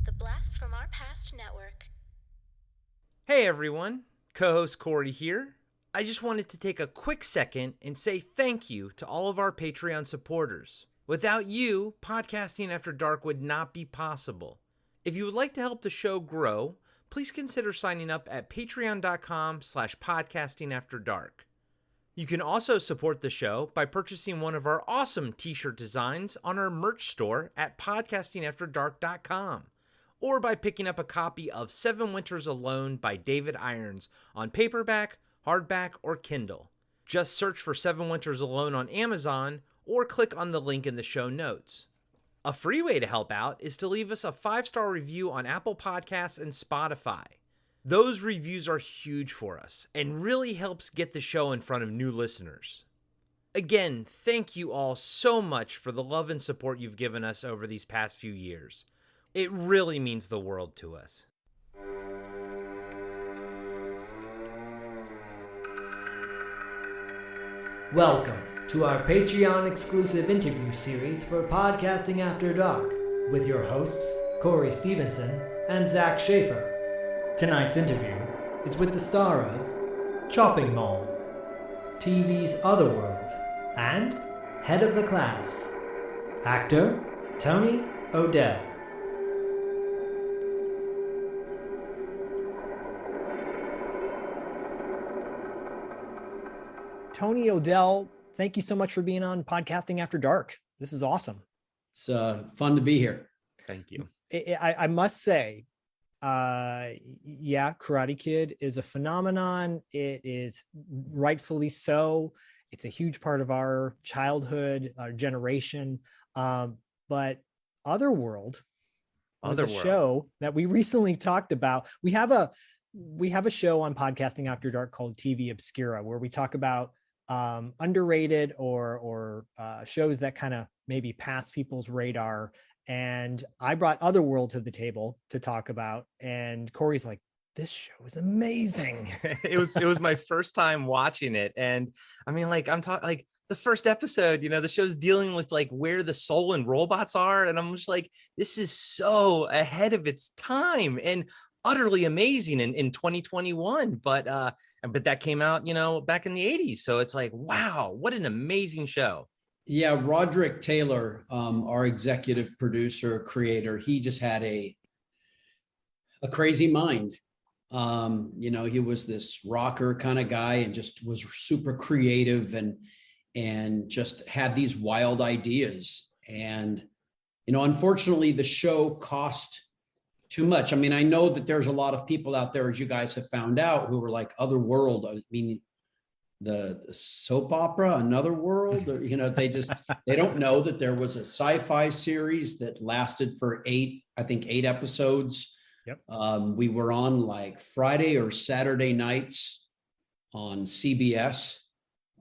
The Blast from Our Past Network. Hey everyone, co-host Corey here. I just wanted to take a quick second and say thank you to all of our Patreon supporters. Without you, Podcasting After Dark would not be possible. If you would like to help the show grow, please consider signing up at patreon.com/podcastingafterdark. You can also support the show by purchasing one of our awesome t-shirt designs on our merch store at podcastingafterdark.com, or by picking up a copy of 7 Winters Alone by David Irons on paperback, hardback, or Kindle. Just search for 7 Winters Alone on Amazon or click on the link in the show notes. A free way to help out is to leave us a 5-star review on Apple Podcasts and Spotify. Those reviews are huge for us and really helps get the show in front of new listeners. Again, thank you all so much for the love and support you've given us over these past few years. It really means the world to us. Welcome to our Patreon-exclusive interview series for Podcasting After Dark with your hosts, Corey Stevenson and Zach Schaefer. Tonight's interview is with the star of Chopping Mall, TV's Otherworld, and head of the class, actor Tony O'Dell. Tony O'Dell, thank you so much for being on Podcasting After Dark. This is awesome. It's fun to be here. Thank you. I must say, Karate Kid is a phenomenon. It is rightfully so. It's a huge part of our childhood, our generation. But Otherworld was a show that we recently talked about. We have a show on Podcasting After Dark called TV Obscura, where we talk about underrated or shows that kind of maybe pass people's radar. And I brought Otherworld to the table to talk about, and Corey's like, this show is amazing. It was my first time watching it. And I mean, like, I'm talking like the first episode, the show's dealing with like where the soul and robots are. And I'm just like, this is so ahead of its time and utterly amazing in 2021. But that came out, back in the 80s. So it's like, wow, what an amazing show. Yeah, Roderick Taylor, our executive producer, creator, he just had a crazy mind. He was this rocker kind of guy and just was super creative and just had these wild ideas. And, unfortunately, the show cost too much. I mean, I know that there's a lot of people out there, as you guys have found out, who were like Otherworld. I mean, the soap opera, Another World, or, they don't know that there was a sci-fi series that lasted for 8 episodes. Yep. We were on like Friday or Saturday nights on CBS.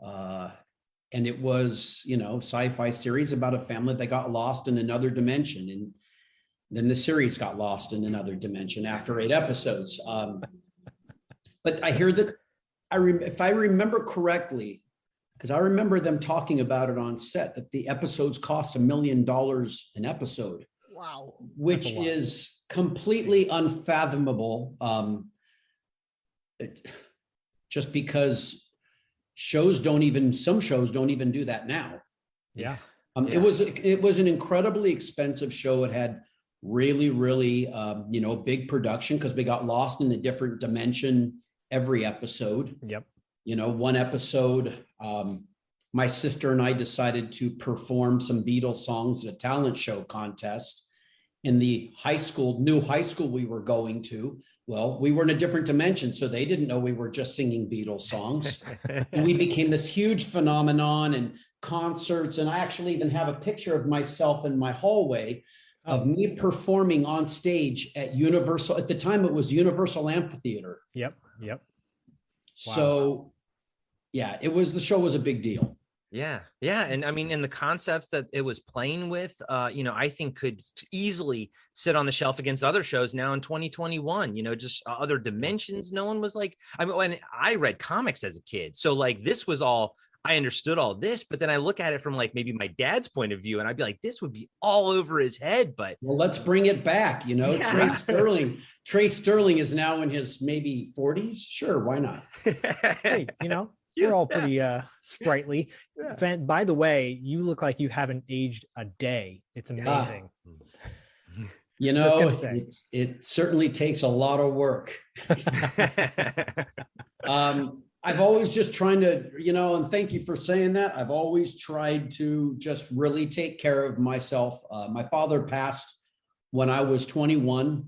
And it was, sci-fi series about a family that got lost in another dimension. And then the series got lost in another dimension after 8 episodes. But I hear that if I remember correctly, because I remember them talking about it on set, that the episodes cost $1 million an episode. Wow. Which is completely unfathomable. Just because some shows don't even do that now. Yeah. It was an incredibly expensive show. It had really, really, big production because we got lost in a different dimension every episode. Yep. One episode, my sister and I decided to perform some Beatles songs at a talent show contest in the new high school we were going to. Well, we were in a different dimension, so they didn't know we were just singing Beatles songs. And we became this huge phenomenon and concerts. And I actually even have a picture of myself in my hallway of me performing on stage at Universal. At the time, it was Universal Amphitheater. Yep. Wow. So, yeah, the show was a big deal. Yeah. And I mean, and the concepts that it was playing with, I think could easily sit on the shelf against other shows now in 2021, just other dimensions. No one was like, when I read comics as a kid. So like, this was all I understood all this, but then I look at it from like maybe my dad's point of view, and I'd be like, this would be all over his head. But well, let's bring it back. You know, Yeah. Trey Sterling is now in his maybe 40s. Sure, why not? Hey, you know, we're all pretty sprightly. Yeah. By the way, you look like you haven't aged a day. It's amazing. You Just know, gonna say. it certainly takes a lot of work. I've always just trying to, you know, and thank you for saying that. I've always tried to just really take care of myself. My father passed when I was 21.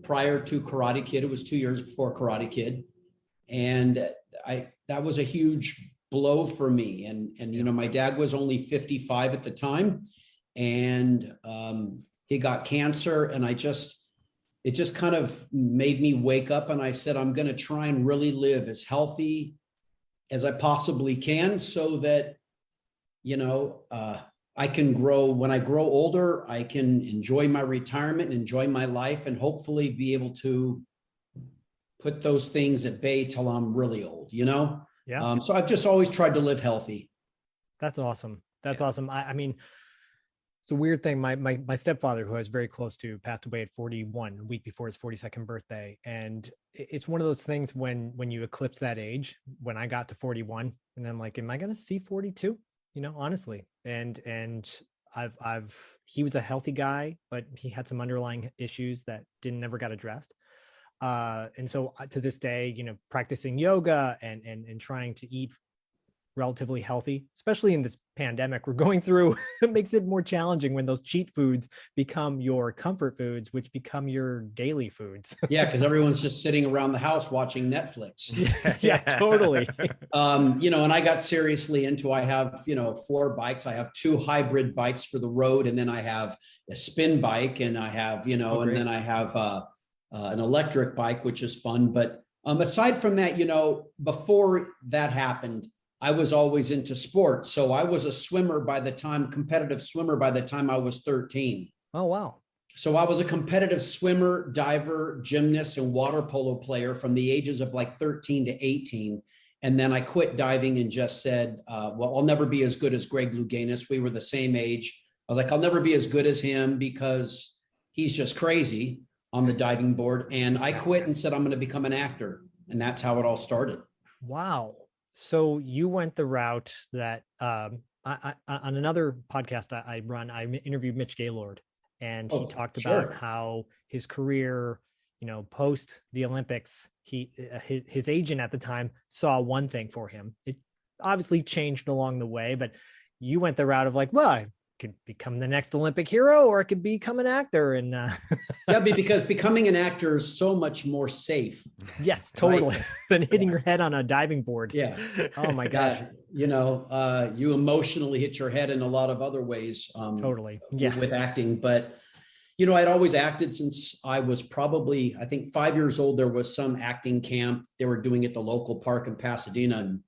Prior to Karate Kid. It was 2 years before Karate Kid. And that was a huge blow for me. And you know, my dad was only 55 at the time. And he got cancer. And it just kind of made me wake up, and I said, I'm going to try and really live as healthy as I possibly can so that, you know, I can grow. When I grow older, I can enjoy my retirement, enjoy my life, and hopefully be able to put those things at bay till I'm really old, you know? Yeah. So I've just always tried to live healthy. That's awesome. That's awesome. I mean, it's a weird thing. My stepfather, who I was very close to, passed away at 41, a week before his 42nd birthday. And it's one of those things when you eclipse that age, when I got to 41, and I'm like, am I going to see 42? You know, honestly. And he was a healthy guy, but he had some underlying issues that never got addressed. And so to this day, you know, practicing yoga and trying to eat relatively healthy, especially in this pandemic we're going through, it makes it more challenging when those cheat foods become your comfort foods, which become your daily foods. Yeah, because everyone's just sitting around the house watching Netflix. Yeah, totally. You know, and I got seriously into, I have, you know, 4 bikes. I have 2 hybrid bikes for the road, and then I have a spin bike, and I have, you know, and then I have an electric bike, which is fun. But aside from that, you know, before that happened, I was always into sports. So I was a competitive swimmer by the time I was 13. Oh, wow. So I was a competitive swimmer, diver, gymnast, and water polo player from the ages of like 13 to 18. And then I quit diving and just said, well, I'll never be as good as Greg Louganis. We were the same age. I was like, I'll never be as good as him because he's just crazy on the diving board. And I quit and said, I'm going to become an actor. And that's how it all started. Wow. So you went the route that on another podcast I run, I interviewed Mitch Gaylord, and he talked about how his career, you know, post the Olympics, his agent at the time saw one thing for him. It obviously changed along the way, but you went the route of like, well, I could become the next Olympic hero, or I could become an actor. And yeah, because becoming an actor is so much more safe. Yes, totally. Right? Than hitting your head on a diving board. Yeah. Oh my gosh. You know, you emotionally hit your head in a lot of other ways. Totally. Yeah. With acting, but you know, I'd always acted since I was probably, I think 5 years old. There was some acting camp they were doing at the local park in Pasadena, and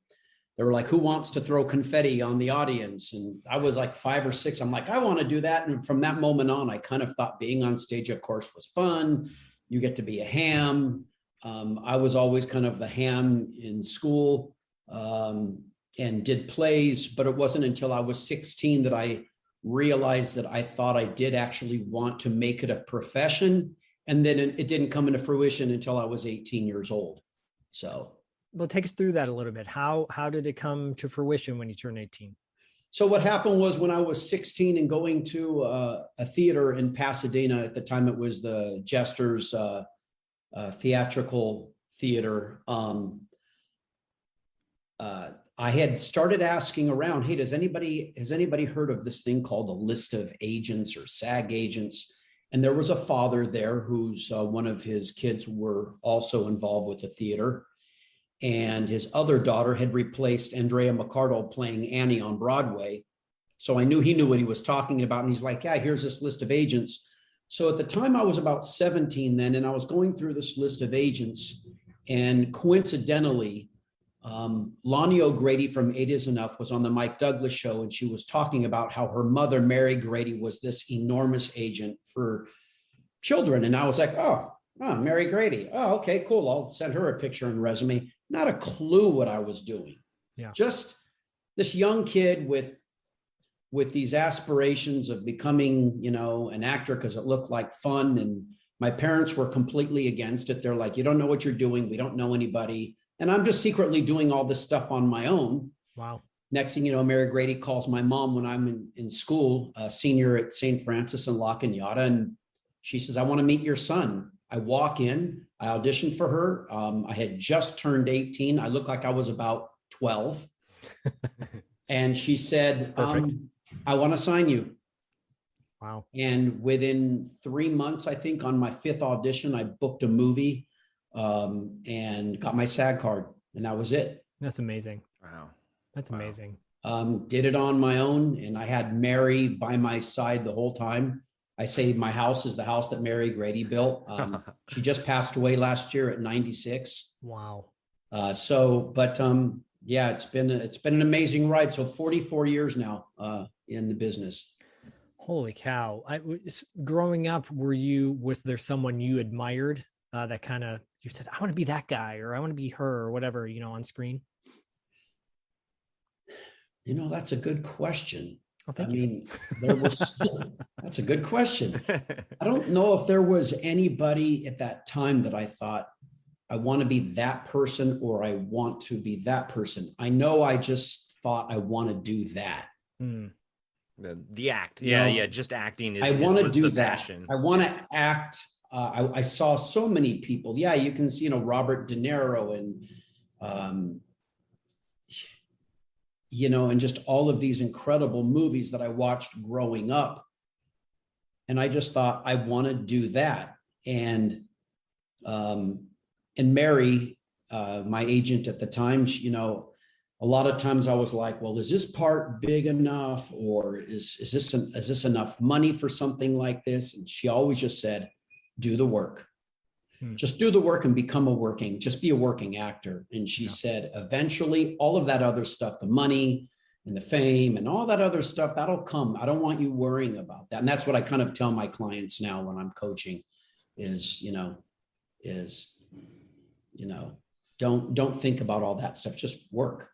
they were like, who wants to throw confetti on the audience? And I was like 5 or 6. I'm like, I want to do that. And from that moment on, I kind of thought being on stage, of course, was fun. You get to be a ham. I was always kind of the ham in school, and did plays, but it wasn't until I was 16 that I realized that I thought I did actually want to make it a profession. And then it didn't come into fruition until I was 18 years old. So. Well, take us through that a little bit. How did it come to fruition when you turned 18? So what happened was when I was 16 and going to a theater in Pasadena, at the time it was the Jester's theatrical theater. I had started asking around, hey, has anybody heard of this thing called a list of agents or SAG agents? And there was a father there who's one of his kids were also involved with the theater. And his other daughter had replaced Andrea McCardle playing Annie on Broadway. So I knew he knew what he was talking about. And he's like, yeah, here's this list of agents. So at the time I was about 17 then, and I was going through this list of agents, and coincidentally, Lonnie O'Grady from Eight Is Enough was on the Mike Douglas show, and she was talking about how her mother, Mary Grady, was this enormous agent for children. And I was like, oh, Mary Grady. Oh, okay, cool. I'll send her a picture and resume. Not a clue what I was doing. Yeah. Just this young kid with these aspirations of becoming, an actor because it looked like fun. And my parents were completely against it. They're like, you don't know what you're doing. We don't know anybody. And I'm just secretly doing all this stuff on my own. Wow. Next thing you know, Mary Grady calls my mom when I'm in school, senior at St. Francis in La Cañada. And she says, I want to meet your son. I walk in, I auditioned for her. I had just turned 18. I looked like I was about 12. And she said, I want to sign you. Wow. And within 3 months, I think on my 5th audition, I booked a movie and got my SAG card. And that was it. That's amazing. Wow. That's amazing. Did it on my own. And I had Mary by my side the whole time. I say my house is the house that Mary Grady built. She just passed away last year at 96. Wow. Yeah, it's been an amazing ride. So 44 years now in the business. Holy cow. Growing up, was there someone you admired that kind of, you said, I want to be that guy, or I want to be her, or whatever, on screen? That's a good question. Oh, thank you. That's a good question. I don't know if there was anybody at that time that I thought I want to be that person or I want to be that person. I know I just thought I want to do that. The act. Yeah. Just acting. I want to do that. Passion. I want to act. I saw so many people. Yeah. You can see, Robert De Niro and, and just all of these incredible movies that I watched growing up. And I just thought, I want to do that. And Mary, my agent at the time, she, a lot of times I was like, well, is this part big enough? Or is this enough money for something like this? And she always just said, do the work. Just do the work and just be a working actor. And she said, eventually all of that other stuff, the money and the fame and all that other stuff, that'll come. I don't want you worrying about that. And that's what I kind of tell my clients now when I'm coaching is, don't think about all that stuff. Just work.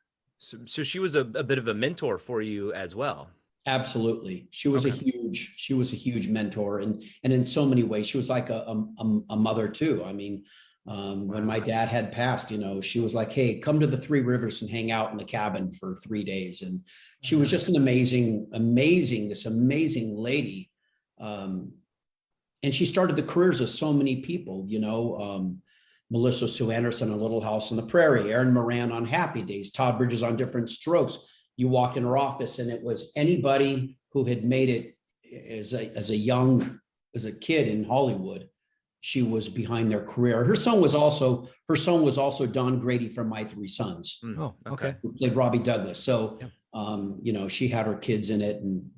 So she was a bit of a mentor for you as well. Absolutely. She was a huge mentor and in so many ways, she was like a mother too. I mean, when my dad had passed, she was like, hey, come to the Three Rivers and hang out in the cabin for 3 days. And she was just an amazing lady. And she started the careers of so many people, Melissa Sue Anderson on Little House on the Prairie, Aaron Moran on Happy Days, Todd Bridges on Different Strokes. You walked in her office and it was anybody who had made it as a kid in Hollywood. She was behind their career. Her son was also Don Grady from My Three Sons. Oh, okay. Who played Robbie Douglas. So, she had her kids in it and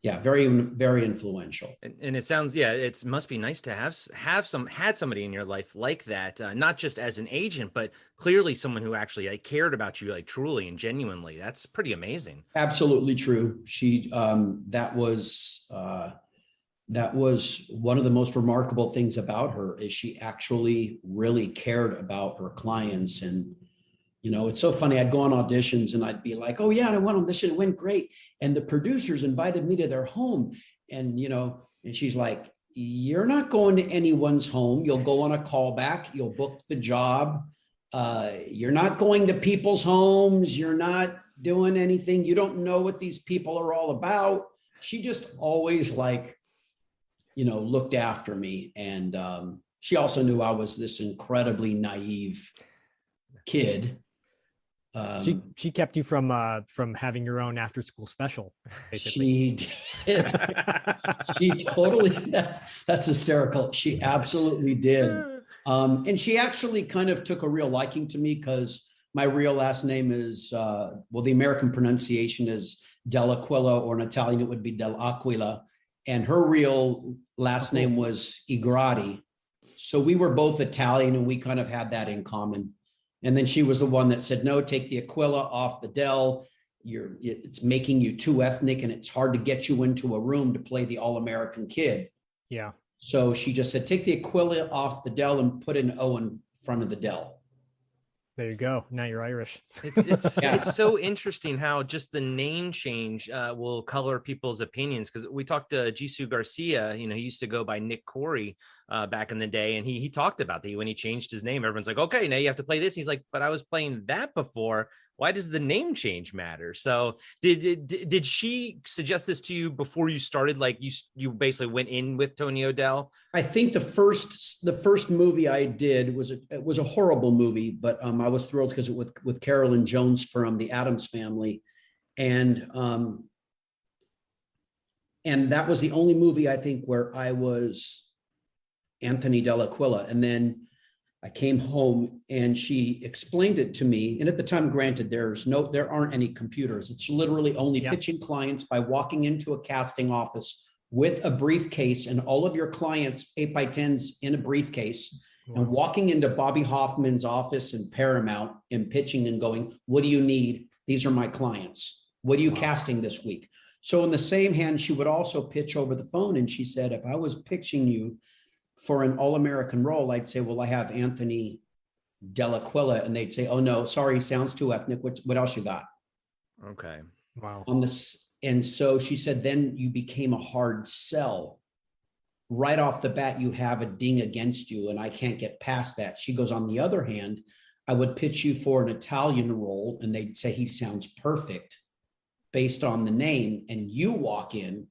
yeah, very, very influential. And it sounds, it must be nice to had somebody in your life like that, not just as an agent, but clearly someone who actually cared about you, truly and genuinely. That's pretty amazing. Absolutely true. She, that was one of the most remarkable things about her is she actually really cared about her clients. And it's so funny. I'd go on auditions and I'd be like, oh yeah, I went on audition. It went great. And the producers invited me to their home. And, and she's like, you're not going to anyone's home. You'll go on a callback. You'll book the job. You're not going to people's homes. You're not doing anything. You don't know what these people are all about. She just always looked after me. And she also knew I was this incredibly naive kid. She kept you from having your own after school special. Basically. She did. She totally, that's hysterical. She absolutely did. And she actually kind of took a real liking to me because my real last name is, the American pronunciation is Dell'Aquila, or in Italian, it would be Dell'Aquila. And her real last name was Igrati. So we were both Italian and we kind of had that in common. And then she was the one that said, no, take the Aquila off the Del. It's making you too ethnic and it's hard to get you into a room to play the all-American kid. Yeah. So she just said, take the Aquila off the Del and put an O in front of the Del. There you go. Now you're Irish. It's Yeah. it's so interesting how just the name change will color people's opinions. Because we talked to Jisoo Garcia, he used to go by Nick Corey back in the day, and he talked about that when he changed his name. Everyone's like, okay, now you have to play this. He's like, but I was playing that before. Why does the name change matter? So did she suggest this to you before you started? Like you basically went in with Tony O'Dell? I think the first movie I did was a horrible movie, but I was thrilled because it was with Carolyn Jones from the Addams Family, and that was the only movie I think where I was Anthony Dell'Aquila. And then I came home and she explained it to me. And at the time, granted, there aren't any computers. It's literally only pitching clients by walking into a casting office with a briefcase and all of your clients 8x10s in a briefcase. Wow. And walking into Bobby Hoffman's office in Paramount and pitching and going, what do you need? These are my clients. What are you casting this week? So in the same hand, she would also pitch over the phone. And she said, if I was pitching you for an all-American role, I'd say, well, I have Anthony Dell'Aquila. And they'd say, oh no, sorry, sounds too ethnic. What else you got? Okay. Wow. And so she said, then you became a hard sell. Right off the bat, you have a ding against you, and I can't get past that. She goes, on the other hand, I would pitch you for an Italian role, and they'd say he sounds perfect based on the name. And you walk in,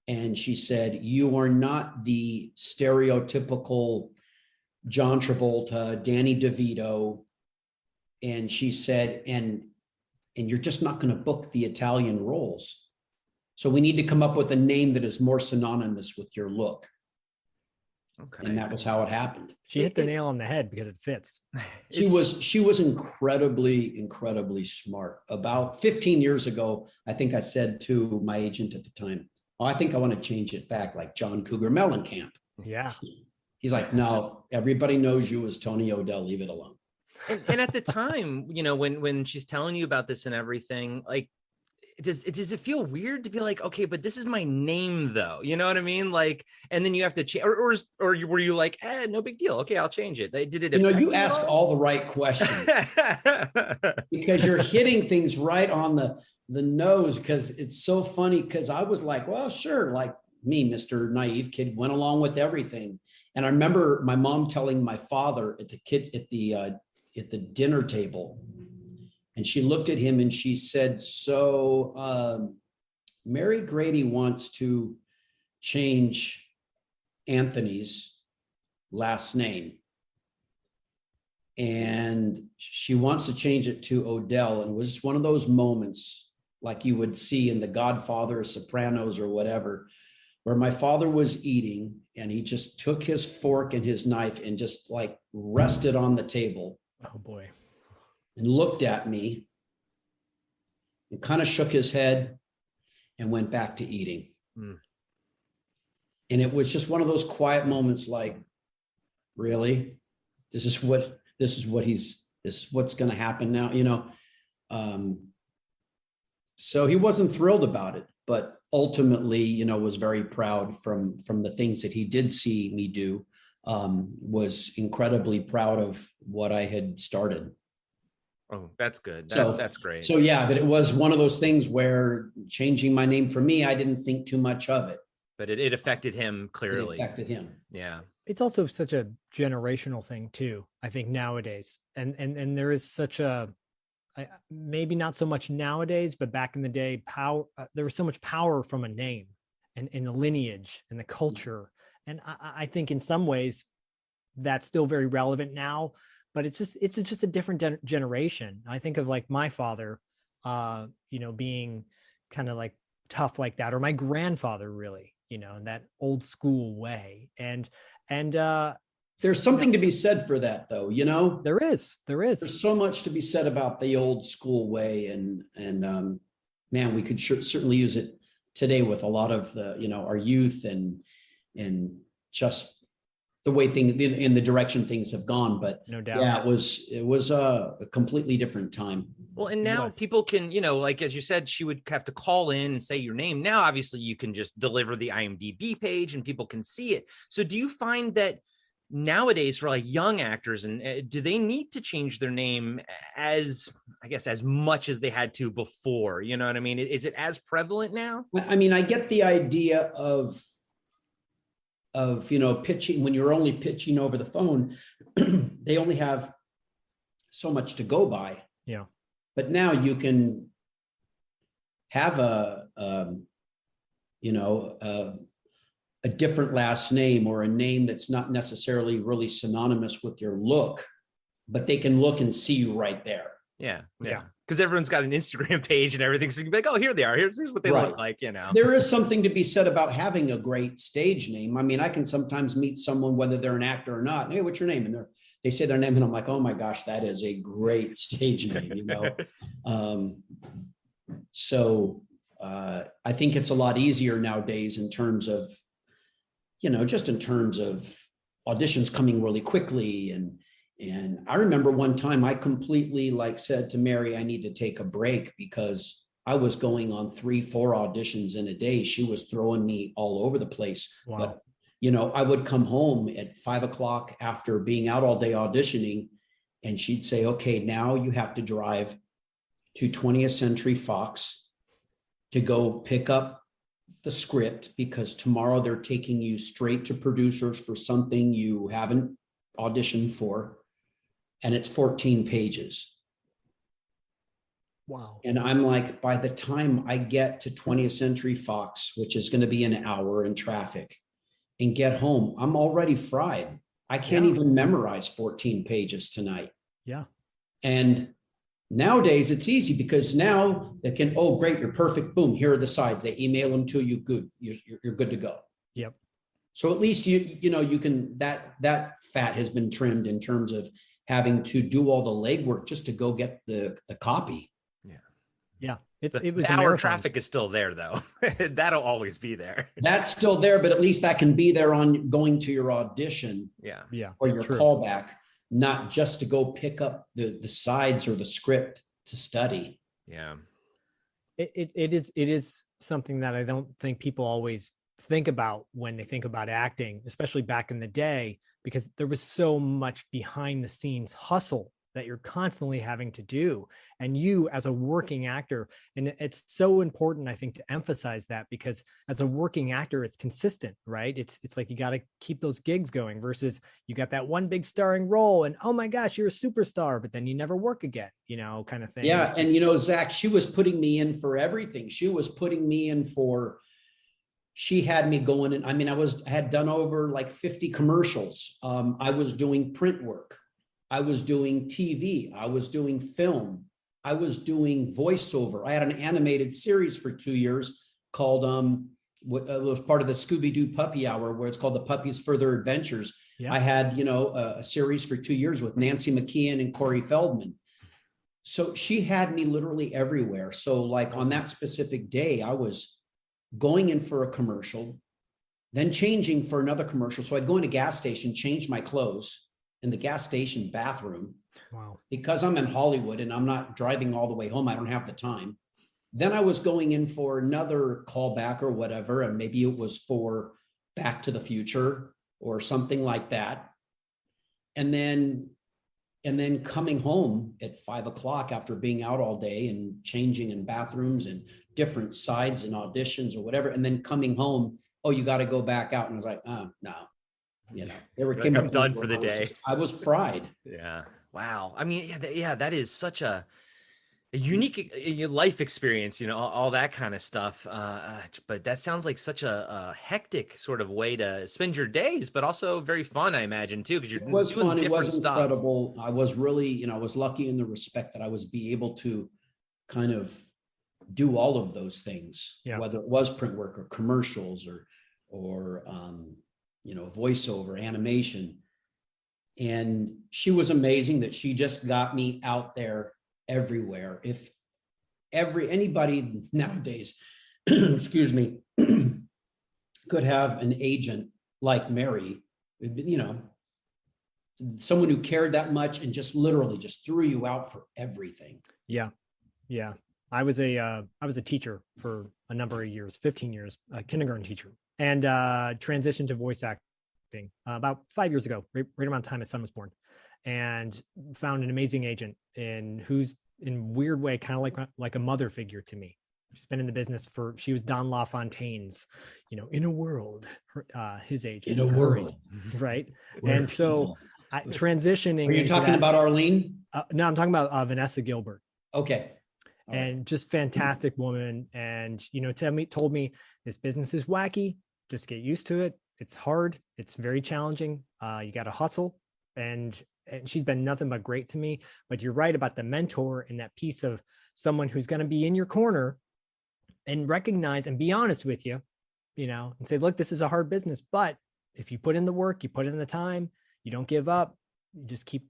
and she said, you are not the stereotypical John Travolta, Danny DeVito. And she said, and you're just not going to book the Italian roles. So we need to come up with a name that is more synonymous with your look. Okay. And that was how it happened. She hit the nail on the head because it fits. She was incredibly smart. About 15 years ago, I think I said to my agent at the time, oh, I think I want to change it back like John Cougar Mellencamp. Yeah. He's like, no, everybody knows you as Tony O'Dell. Leave it alone. And at the time, when she's telling you about this and everything, like, does it feel weird to be like, okay, but this is my name though? You know what I mean? Like, and then you have to change, or were you like, no big deal. Okay, I'll change it. Did it? You ask all the right questions because you're hitting things right on the nose. Because it's so funny. Because I was like, well, sure, like me, Mr. Naive Kid, went along with everything. And I remember my mom telling my father at the dinner table, and she looked at him and she said, so Mary Grady wants to change Anthony's last name. And she wants to change it to O'Dell. And it was one of those moments like you would see in The Godfather or Sopranos or whatever, where my father was eating and he just took his fork and his knife and just like rested on the table. Oh boy. And looked at me and kind of shook his head and went back to eating. Mm. And it was just one of those quiet moments like, really? This is what's going to happen now, so he wasn't thrilled about it, but ultimately, was very proud from the things that he did see me do. Was incredibly proud of what I had started. Oh, that's good. That's great. So yeah, but it was one of those things where changing my name for me, I didn't think too much of it. But it affected him clearly. It affected him. Yeah. It's also such a generational thing too, I think nowadays. And there is such a, maybe not so much nowadays, but back in the day, there was so much power from a name and in the lineage and the culture. And I think in some ways that's still very relevant now, but it's just a different generation. I think of like my father, being kind of like tough like that, or my grandfather really, in that old school way. And there's something to be said for that though, There is. There's so much to be said about the old school way, and man, we could certainly use it today with a lot of the, our youth and just the way things in the direction things have gone. But no doubt. Yeah, it was a completely different time. Well, and now people can, like, as you said, she would have to call in and say your name. Now, obviously you can just deliver the IMDb page and people can see it. So do you find that nowadays for like young actors, and do they need to change their name as, I guess, as much as they had to before? You know what I mean? Is it as prevalent now? I mean, I get the idea of pitching when you're only pitching over the phone. They only have so much to go by. Yeah. But now you can have a different last name, or a name that's not necessarily really synonymous with your look, but they can look and see you right there. Yeah. Because everyone's got an Instagram page and everything. So you can be like, oh, here they are. Here's what they look like, There is something to be said about having a great stage name. I mean, I can sometimes meet someone, whether they're an actor or not. Hey, what's your name? And they say their name, and I'm like, oh my gosh, that is a great stage name, So I think it's a lot easier nowadays in terms of, just in terms of auditions coming really quickly. And I remember one time I completely said to Mary, I need to take a break, because I was going on 3-4 auditions in a day. She was throwing me all over the place. Wow. But, I would come home at 5 o'clock after being out all day auditioning, and she'd say, okay, now you have to drive to 20th Century Fox to go pick up the script, because tomorrow they're taking you straight to producers for something you haven't auditioned for. And it's 14 pages. Wow. And I'm like, by the time I get to 20th Century Fox, which is going to be an hour in traffic, and get home, I'm already fried. I can't even memorize 14 pages tonight. Yeah. And nowadays it's easy, because now they can, oh, great, you're perfect. Boom, here are the sides. They email them to you. Good. You're good to go. Yep. So at least you can, that fat has been trimmed in terms of having to do all the legwork just to go get the copy. Yeah. It was the hour traffic is still there, though. That'll always be there. That's still there, but at least that can be there on going to your audition. Yeah. Or your callback, not just to go pick up the sides or the script to study. Yeah. It is something that I don't think people always think about when they think about acting, especially back in the day, because there was so much behind the scenes hustle that you're constantly having to do. And you as a working actor, and it's so important, I think, to emphasize that, because as a working actor, it's consistent, right? It's like you got to keep those gigs going, versus you got that one big starring role and, oh my gosh, you're a superstar, but then you never work again, kind of thing. Yeah. And, Zach, she was putting me in for everything. She was putting me in for, she had me going, and I mean, I had done over 50 commercials. I was doing print work. I was doing TV. I was doing film. I was doing voiceover. I had an animated series for 2 years called, it was part of the Scooby-Doo Puppy Hour, where it's called The Puppy's Further Adventures. Yeah. I had, a series for 2 years with Nancy McKeon and Corey Feldman. So she had me literally everywhere. So on that specific day, I was going in for a commercial, then changing for another commercial. So I'd go in a gas station, change my clothes in the gas station bathroom. Wow. Because I'm in Hollywood and I'm not driving all the way home, I don't have the time. Then I was going in for another callback or whatever, and maybe it was for Back to the Future or something like that. And then coming home at 5 o'clock after being out all day and changing in bathrooms and different sides and auditions or whatever, and then coming home, oh, you got to go back out. And I was like, oh, no. I'm done for the day. I was fried. Yeah. Wow. I mean, that is such a unique life experience, all that kind of stuff. But that sounds like such a hectic sort of way to spend your days, but also very fun, I imagine, too, because it was fun. It was incredible. I was really, I was lucky in the respect that I was able to kind of do all of those things, whether it was print work or commercials or voiceover, animation. And she was amazing that she just got me out there everywhere. If anybody nowadays, excuse me, could have an agent like Mary, someone who cared that much and just literally just threw you out for everything. Yeah. Yeah. I was a teacher for a number of years, 15 years, a kindergarten teacher, and transitioned to voice acting acting about 5 years ago, right around the time my son was born, and found an amazing agent who's in weird way kind of like a mother figure to me. She's been in the business she was Don LaFontaine's, In a World, his agent. In a World, right? And so transitioning. Are you talking about Arlene? No, I'm talking about Vanessa Gilbert. Okay. And just fantastic woman. And, told me this business is wacky. Just get used to it. It's hard. It's very challenging. You got to hustle. And she's been nothing but great to me. But you're right about the mentor and that piece of someone who's going to be in your corner and recognize and be honest with you, and say, look, this is a hard business, but if you put in the work, you put in the time, you don't give up, you just keep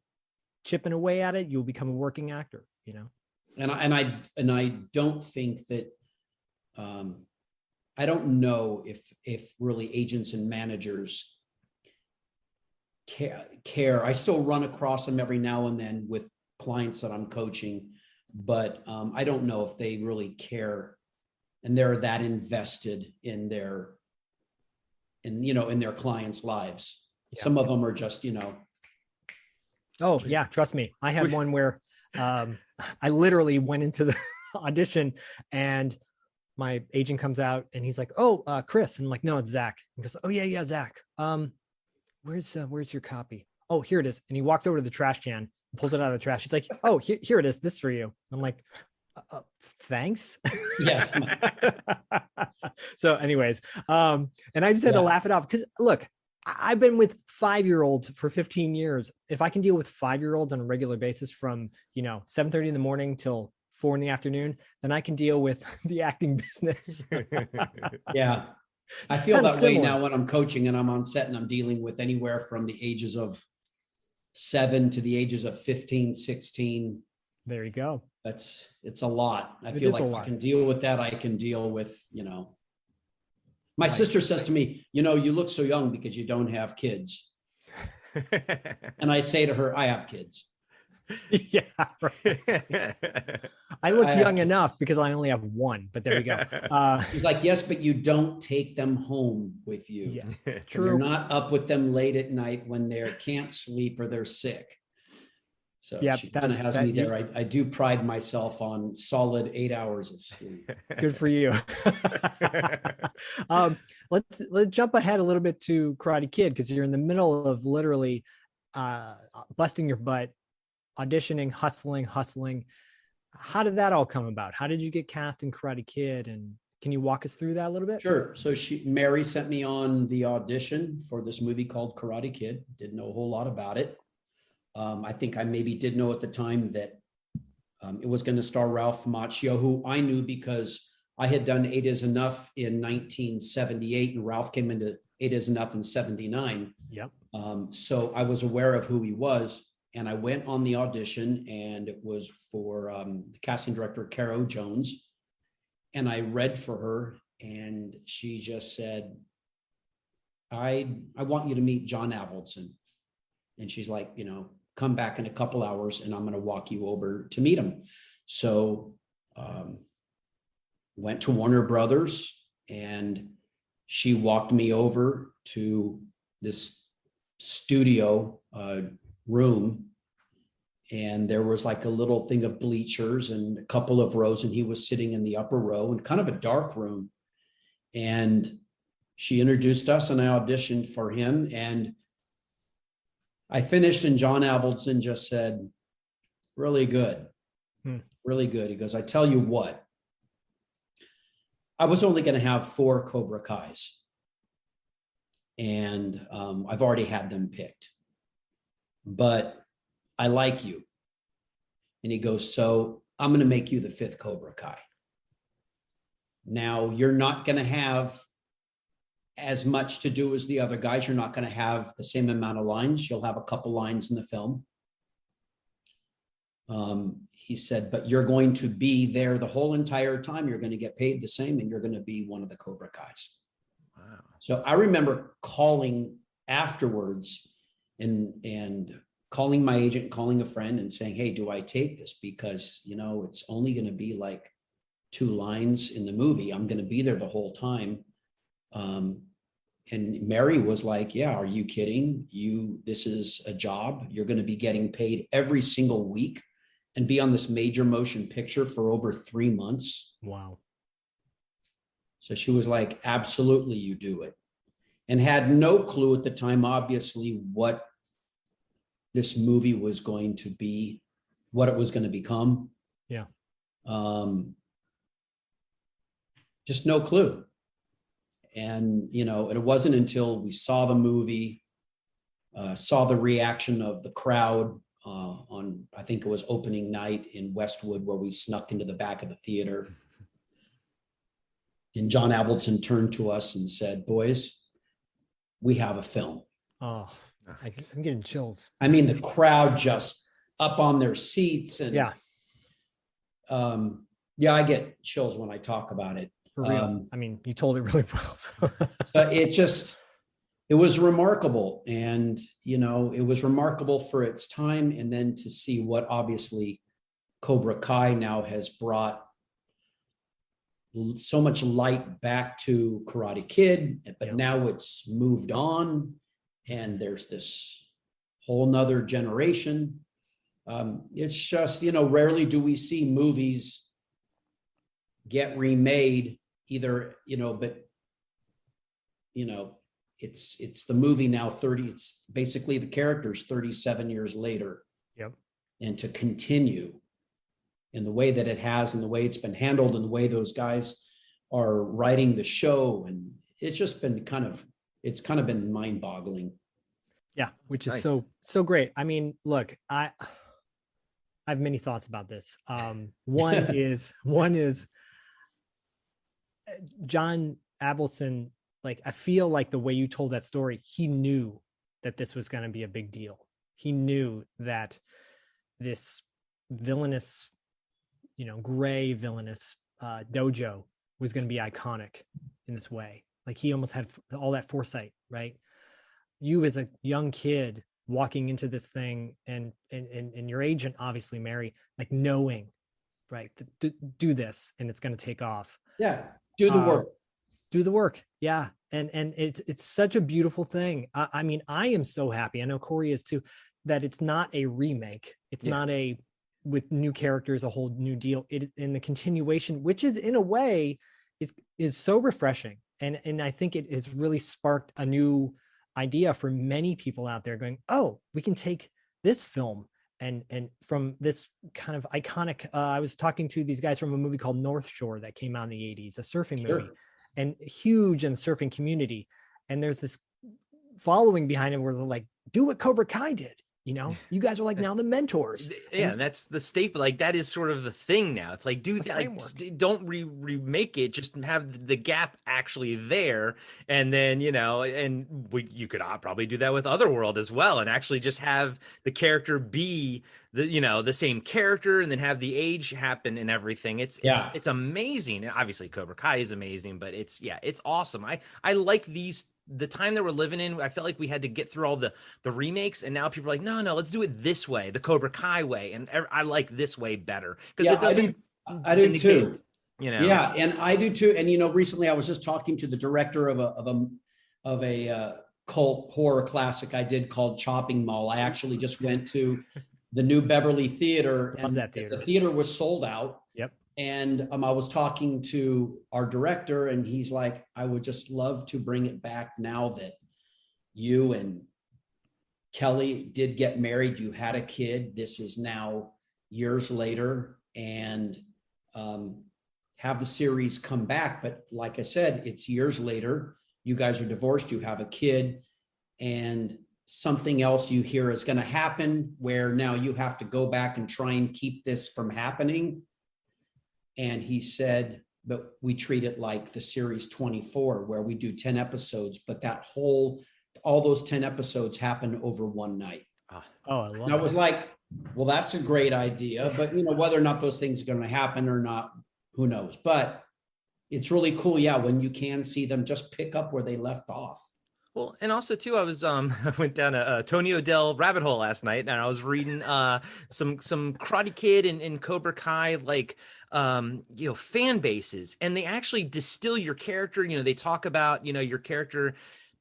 chipping away at it, you'll become a working actor, And I don't think that, I don't know if really agents and managers care. I still run across them every now and then with clients that I'm coaching, but I don't know if they really care and they're that invested in their clients' lives. Yeah. Some of them are just, Oh yeah. Trust me. I had one where I literally went into the audition and my agent comes out and he's like, oh, Chris. And I'm like, no, it's Zach. He goes, oh yeah, Zach. Where's your copy? Oh, here it is. And he walks over to the trash can and pulls it out of the trash. He's like, oh, here it is. This is for you. I'm like, thanks. Yeah. So anyways, and I just had to laugh it off because look, I've been with 5-year-olds for 15 years. If I can deal with 5-year-olds on a regular basis from, 7:30 in the morning till 4 in the afternoon, then I can deal with the acting business. Yeah. I feel that way now when I'm coaching and I'm on set and I'm dealing with anywhere from the ages of 7 to the ages of 15, 16. There you go. It's a lot. I feel like I can deal with that. I can deal with, my sister says to me, you look so young because you don't have kids. And I say to her, I have kids. Yeah. Right. I look young enough because I only have one, but there you go. He's like, yes, but you don't take them home with you. Yeah, true. You're not up with them late at night when they can't sleep or they're sick. So she kind of has me there. I do pride myself on solid 8 hours of sleep. Good for you. Let's jump ahead a little bit to Karate Kid because you're in the middle of literally busting your butt, auditioning, hustling. How did that all come about? How did you get cast in Karate Kid? And can you walk us through that a little bit? Sure. So Mary sent me on the audition for this movie called Karate Kid. Didn't know a whole lot about it. I think I maybe did know at the time that it was going to star Ralph Macchio, who I knew because I had done 8 Is Enough in 1978 and Ralph came into 8 Is Enough in 79. Yep. So I was aware of who he was. And I went on the audition and it was for the casting director, Caro Jones. And I read for her and she just said, I want you to meet John Avildsen. And she's like, come back in a couple hours and I'm going to walk you over to meet him. So went to Warner Brothers and she walked me over to this studio room. And there was like a little thing of bleachers and a couple of rows and he was sitting in the upper row in kind of a dark room. And she introduced us and I auditioned for him and I finished and John Avildsen just said, really good, really good. He goes, I tell you what, I was only going to have 4 Cobra Kais and I've already had them picked, but I like you. And he goes, so I'm going to make you the 5th Cobra Kai. Now you're not going to have as much to do as the other guys. You're not going to have the same amount of lines. You'll have a couple lines in the film. He said, but you're going to be there the whole entire time. You're going to get paid the same and you're going to be one of the Cobra Kais. Wow. So I remember calling afterwards and calling my agent, calling a friend and saying, hey, do I take this? Because, it's only going to be like 2 lines in the movie. I'm going to be there the whole time. and Mary was like, yeah, are you kidding? This is a job. You're going to be getting paid every single week and be on this major motion picture for over 3 months. Wow. So she was like, absolutely, you do it. And had no clue at the time, obviously, what this movie was going to be, what it was going to become. Yeah. Just no clue. And, it wasn't until we saw the movie, saw the reaction of the crowd on, I think it was opening night in Westwood, where we snuck into the back of the theater. And John Avildsen turned to us and said, boys, we have a film. Oh, I'm getting chills. I mean, the crowd just up on their seats. And yeah, I get chills when I talk about it. For real. I mean, you told it really well. So. But it was remarkable. And, it was remarkable for its time. And then to see what obviously Cobra Kai now has brought so much light back to Karate Kid, but now it's moved on and there's this whole nother generation. It's just, rarely do we see movies get remade either, but it's the movie now it's basically the characters 37 years later. Yep. And to continue in the way that it has and the way it's been handled and the way those guys are writing the show. And it's just been it's kind of been mind boggling. Yeah. Which is Nice. so great. I mean, look, I have many thoughts about this. One is John Avildsen, like, I feel like the way you told that story, he knew that this was going to be a big deal. He knew that this villainous, gray villainous dojo was going to be iconic in this way. Like, he almost had all that foresight, right? You as a young kid walking into this thing and your agent, obviously, Mary, like, knowing, right, do this and it's going to take off. Yeah. Do the work. Yeah. And it's such a beautiful thing. I mean, I am so happy. I know Corey is too, that it's not a remake. It's not with new characters, a whole new deal. It in the continuation, which is in a way is so refreshing. And I think it has really sparked a new idea for many people out there going, oh, we can take this film and from this kind of iconic, I was talking to these guys from a movie called North Shore that came out in the 80s, a surfing movie, and huge in the surfing community. And there's this following behind it where they're like, do what Cobra Kai did. You guys are like now the mentors. Yeah, and that's the staple. Like, that is sort of the thing now. It's like, dude, don't remake it. Just have the gap actually there, and then you could probably do that with Otherworld as well, and actually just have the character be the same character, and then have the age happen and everything. It's amazing. And obviously, Cobra Kai is amazing, but it's awesome. I like the time that we're living in. I felt like we had to get through all the remakes, and now people are like, no, let's do it this way, the Cobra Kai way. And I like this way better because it doesn't. I do too. Yeah, and I do too. And recently I was just talking to the director of a cult horror classic I did called Chopping Mall. I actually just went to the New Beverly Theater, and that theater. The theater was sold out. Yep. And I was talking to our director, and he's like, I would just love to bring it back now that you and Kelly did get married. You had a kid. This is now years later, and have the series come back. But like I said, it's years later. You guys are divorced. You have a kid, and something else you hear is going to happen where now you have to go back and try and keep this from happening. And he said, but we treat it like the series 24, where we do 10 episodes, but all those 10 episodes happen over one night. Oh, I love and I was like, well, that's a great idea, but whether or not those things are going to happen or not, who knows? But it's really cool. Yeah. When you can see them just pick up where they left off. Well, and also too, I was I went down a Tony O'Dell rabbit hole last night, and I was reading some Karate Kid and Cobra Kai fan bases, and they actually distill your character. They talk about your character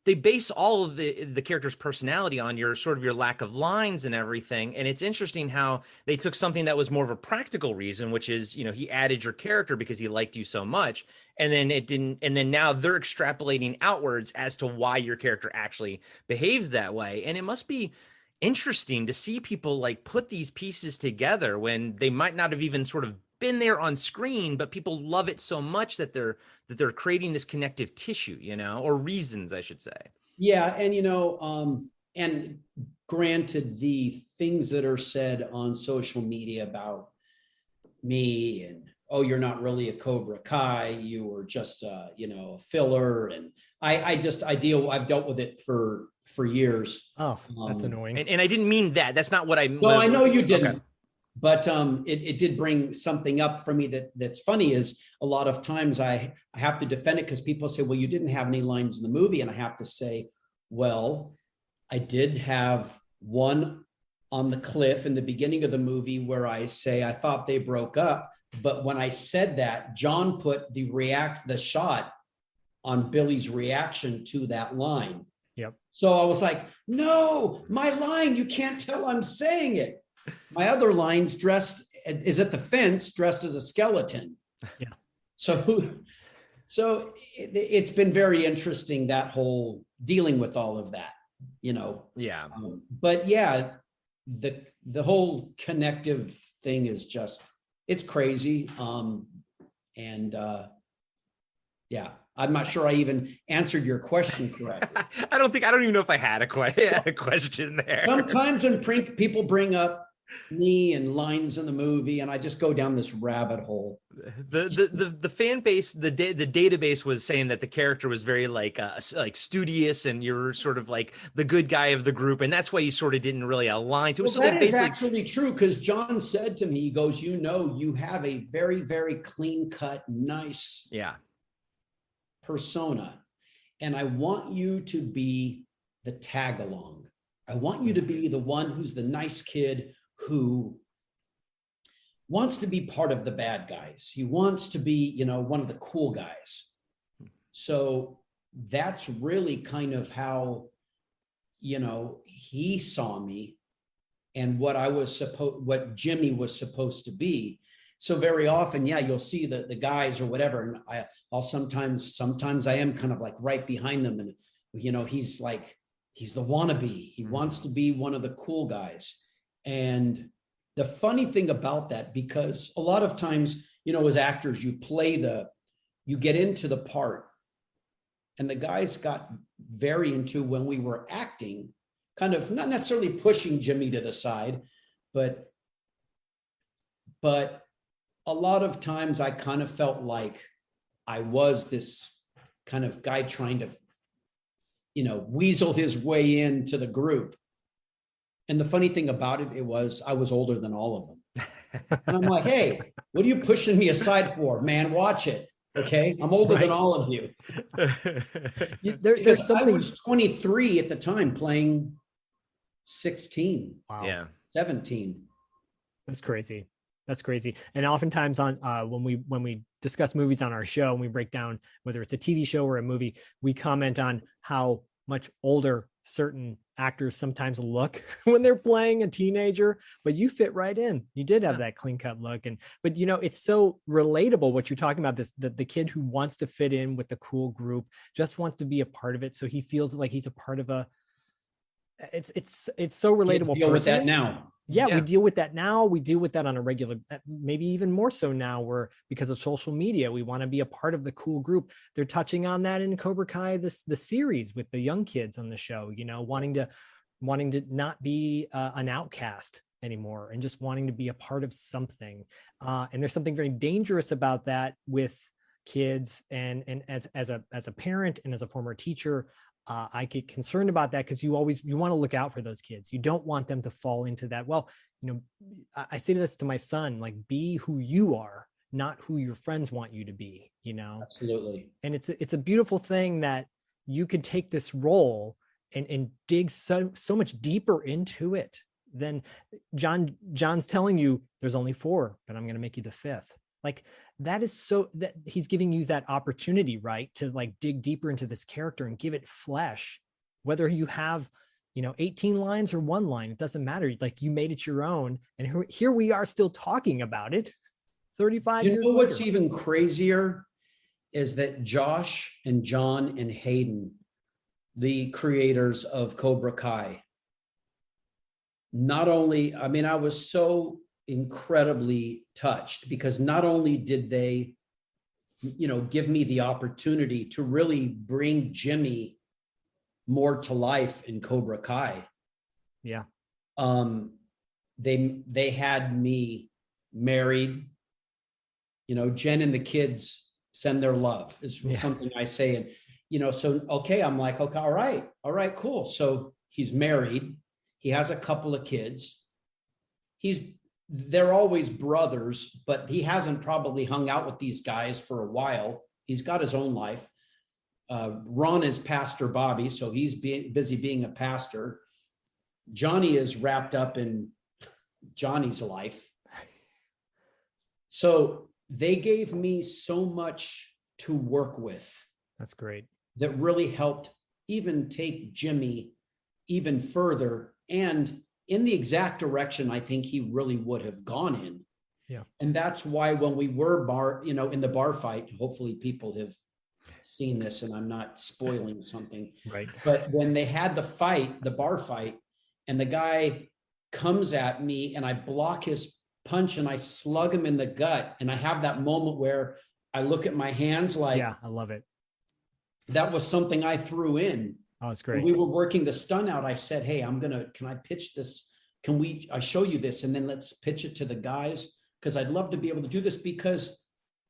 they base all of the character's personality on your sort of your lack of lines and everything. And it's interesting how they took something that was more of a practical reason, which is, you know, he added your character because he liked you so much, and then it didn't, and then now they're extrapolating outwards as to why your character actually behaves that way. And it must be interesting to see people like put these pieces together when they might not have even sort of been there on screen, but people love it so much that they're creating this connective tissue, you know, or reasons, I should say. Yeah, and you know, and granted, the things that are said on social media about me and, oh, you're not really a Cobra Kai, you were just you know, a filler, and I've dealt with it for years. Oh, that's annoying. And I didn't mean that. That's not what I. No, I know you didn't. Okay. But it did bring something up for me that's funny. Is a lot of times I have to defend it because people say, well, you didn't have any lines in the movie. And I have to say, well, I did have one on the cliff in the beginning of the movie where I say, I thought they broke up. But when I said that, John put the shot on Billy's reaction to that line. Yep. So I was like, no, my line, you can't tell I'm saying it. My other line's is at the fence, dressed as a skeleton. Yeah. So it's been very interesting, that whole dealing with all of that, you know. Yeah. But yeah, the whole connective thing is just, it's crazy. Yeah, I'm not sure I even answered your question correctly. I don't even know if I had a question there. Sometimes when people bring up me and lines in the movie, and I just go down this rabbit hole. The fan base, the database was saying that the character was very like studious, and you're sort of like the good guy of the group, and that's why you sort of didn't really align to it. Well, so that is actually true, because John said to me, he goes, you know, you have a very, very clean cut, nice persona, and I want you to be the tag along. I want you to be the one who's the nice kid who wants to be part of the bad guys. He wants to be, you know, one of the cool guys. So that's really kind of how, you know, he saw me and what Jimmy was supposed to be. So very often, yeah, you'll see the guys or whatever, and I'll sometimes I am kind of like right behind them, and you know, he's the wannabe. He wants to be one of the cool guys. And the funny thing about that, because a lot of times, you know, as actors, you get into the part, and the guys got very into, when we were acting, kind of not necessarily pushing Jimmy to the side, but a lot of times I kind of felt like I was this kind of guy trying to, you know, weasel his way into the group. And the funny thing about it was I was older than all of them. And I'm like, hey, what are you pushing me aside for, man? Watch it. Okay. I'm older than all of you. There's something. I was 23 at the time, playing 16. Wow. Yeah. 17. That's crazy. That's crazy. And oftentimes on when we discuss movies on our show and we break down whether it's a TV show or a movie, we comment on how much older certain actors sometimes look when they're playing a teenager, but you fit right in. You did have that clean cut look. But you know, it's so relatable what you're talking about, the kid who wants to fit in with the cool group, just wants to be a part of it. So he feels like he's a part of it's so relatable. We deal with that now. Yeah, we deal with that now. We deal with that on a regular, maybe even more so now, where because of social media, we want to be a part of the cool group. They're touching on that in Cobra Kai, the series, with the young kids on the show, you know, wanting to not be an outcast anymore and just wanting to be a part of something. And there's something very dangerous about that with kids. And as a parent and as a former teacher, I get concerned about that, because you want to look out for those kids. You don't want them to fall into that. Well, you know, I say this to my son, like, be who you are, not who your friends want you to be, you know? Absolutely. And it's a beautiful thing that you could take this role and dig so much deeper into it than John's telling you there's only 4, but I'm going to make you the 5th. Like that is so that he's giving you that opportunity, right? To like dig deeper into this character and give it flesh, whether you have, 18 lines or one line, it doesn't matter. Like you made it your own. And here we are still talking about it 35 years later. What's even crazier is that Josh and John and Hayden, the creators of Cobra Kai, not only, I was so incredibly touched because not only did they, give me the opportunity to really bring Jimmy more to life in Cobra Kai. Yeah. They had me married, Jen and the kids send their love is something I say. And, so, okay, I'm like, okay, all right, cool. So he's married. He has a couple of kids. They're always brothers, but he hasn't probably hung out with these guys for a while. He's got his own life. Ron is Pastor Bobby, so he's busy being a pastor. Johnny is wrapped up in Johnny's life. So they gave me so much to work with. That's great. That really helped even take Jimmy even further and in the exact direction I think he really would have gone in. Yeah. And that's why when we were in the bar fight, hopefully people have seen this and I'm not spoiling something. Right. But when they had the bar fight, and the guy comes at me and I block his punch and I slug him in the gut. And I have that moment where I look at my hands like, yeah, I love it. That was something I threw in. Oh, it's great. When we were working the stunt out, I said, hey, can I pitch this? I show you this and then let's pitch it to the guys? Because I'd love to be able to do this because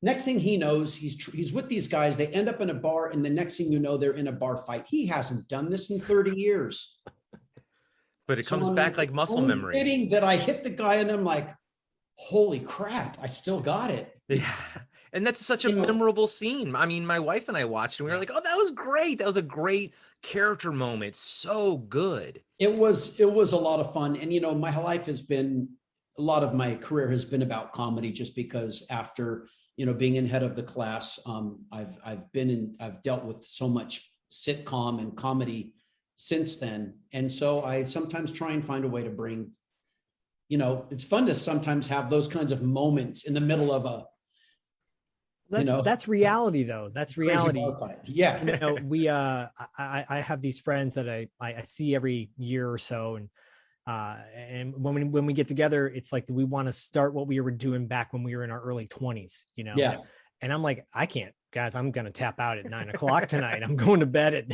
next thing he knows, he's with these guys. They end up in a bar and the next thing you know, they're in a bar fight. He hasn't done this in 30 years. But it comes back like muscle memory. Fitting that I hit the guy and I'm like, holy crap, I still got it. Yeah. And that's such a memorable scene. I mean, my wife and I watched and we were like, oh, that was great. That was a great character moment. So good. It was a lot of fun. And, my life a lot of my career has been about comedy just because after, being in head of the class, I've dealt with so much sitcom and comedy since then. And so I sometimes try and find a way to bring, it's fun to sometimes have those kinds of moments in the middle of that's reality though. That's reality. Yeah. We I have these friends that I see every year or so. And when we get together, it's like we want to start what we were doing back when we were in our early 20s, Yeah. And I'm like, I can't, guys, I'm going to tap out at 9:00 tonight. I'm going to bed at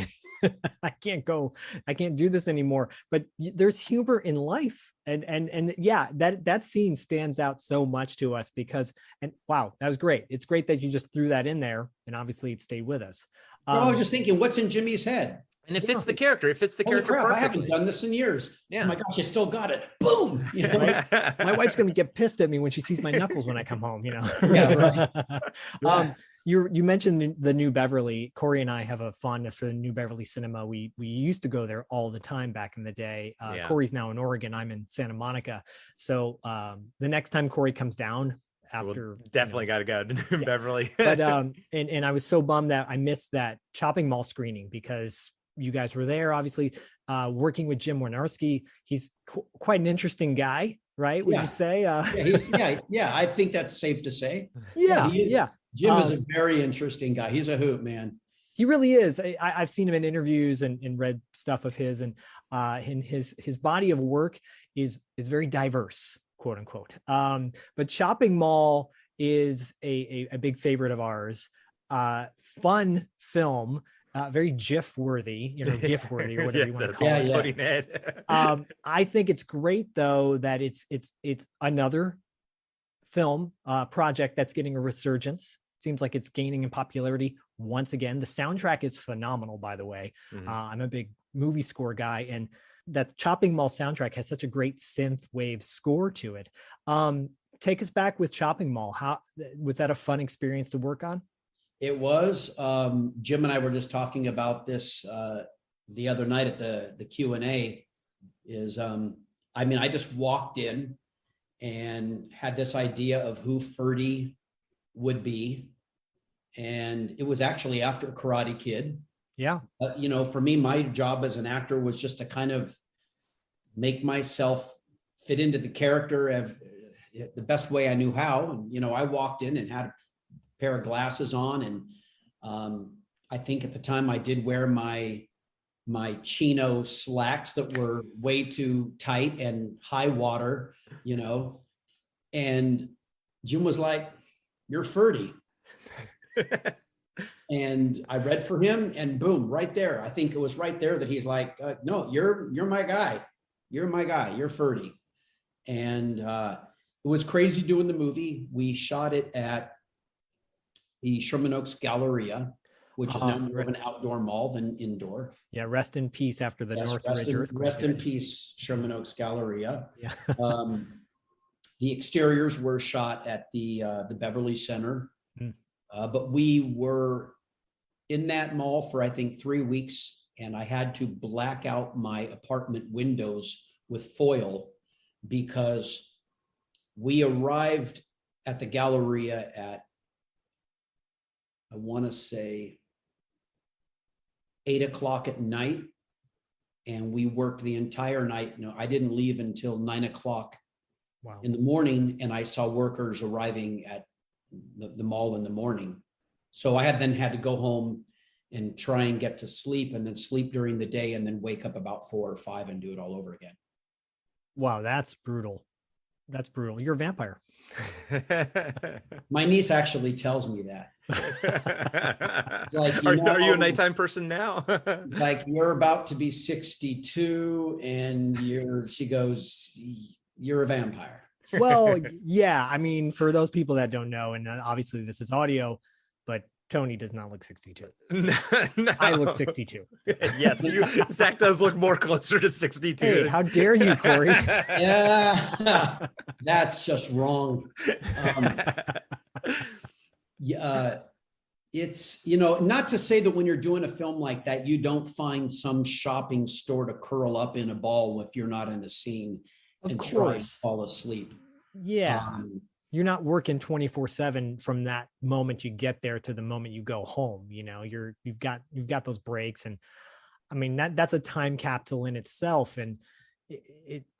I can't do this anymore. But there's humor in life. And yeah, that scene stands out so much to us because, and wow, that was great. It's great that you just threw that in there and obviously it stayed with us. I was just thinking, what's in Jimmy's head? And it fits the character. It fits the character crap, perfectly. I haven't done this in years. Yeah. Oh my gosh, I still got it. Boom. My wife's going to get pissed at me when she sees my knuckles when I come home, Yeah, right. You mentioned the New Beverly. Corey and I have a fondness for the New Beverly cinema. We used to go there all the time back in the day. Corey's now in Oregon. I'm in Santa Monica. So the next time Corey comes down, after definitely got to go to New Beverly. But and I was so bummed that I missed that Chopping Mall screening because you guys were there, obviously, working with Jim Wynorski. He's quite an interesting guy, right? Would you say? Yeah. I think that's safe to say. Yeah. Jim is a very interesting guy. He's a hoot, man. He really is. I've seen him in interviews and read stuff of his, and his body of work is very diverse, quote unquote. But Chopping Mall is a big favorite of ours. Fun film. Very GIF worthy, GIF worthy or whatever you want to call it. I think it's great though that it's another film project that's getting a resurgence. Seems like it's gaining in popularity once again. The soundtrack is phenomenal, by the way. Mm-hmm. I'm a big movie score guy, and that Chopping Mall soundtrack has such a great synth wave score to it. Take us back with Chopping Mall. How was that a fun experience to work on? It was. Jim and I were just talking about this the other night at the Q&A. I just walked in and had this idea of who Ferdy would be. And it was actually after Karate Kid. Yeah. You know, for me, my job as an actor was just to kind of make myself fit into the character of the best way I knew how. And, you know, I walked in and had a pair of glasses on. And I think at the time I did wear my chino slacks that were way too tight and high water, you know, and Jim was like, "You're Ferdy." And I read for him, and boom, right there. I think it was right there that he's like, "No, you're my guy. You're my guy. You're Ferdy." And it was crazy doing the movie. We shot it at the Sherman Oaks Galleria, which is now more of an outdoor mall than indoor. Yeah. Rest in peace after the Northridge earthquake. Rest in peace, Sherman Oaks Galleria. Yeah. The exteriors were shot at the Beverly Center, but we were in that mall for I think 3 weeks, and I had to black out my apartment windows with foil because we arrived at the Galleria at, I want to say, 8 o'clock at night, and we worked the entire night. No, I didn't leave until 9 o'clock in the morning, and I saw workers arriving at the mall in the morning. So I had to go home and try and get to sleep, and then sleep during the day, and then wake up about 4 or 5 and do it all over again. Wow, that's brutal. That's brutal. You're a vampire. My niece actually tells me that. Like, are you a nighttime person now? Like, you're about to be 62, and she goes, "You're a vampire." Well, yeah. I mean, for those people that don't know, and obviously this is audio, but Tony does not look 62. No. I look 62. Yes, Zach does look more closer to 62. Hey, how dare you, Corey? Yeah, that's just wrong. It's, you know, not to say that when you're doing a film like that, you don't find some shopping store to curl up in a ball if you're not in a scene and try and fall asleep. Yeah. You're not working 24/7 from that moment you get there to the moment you go home. You know, you've got those breaks. And I mean, that's a time capsule in itself. And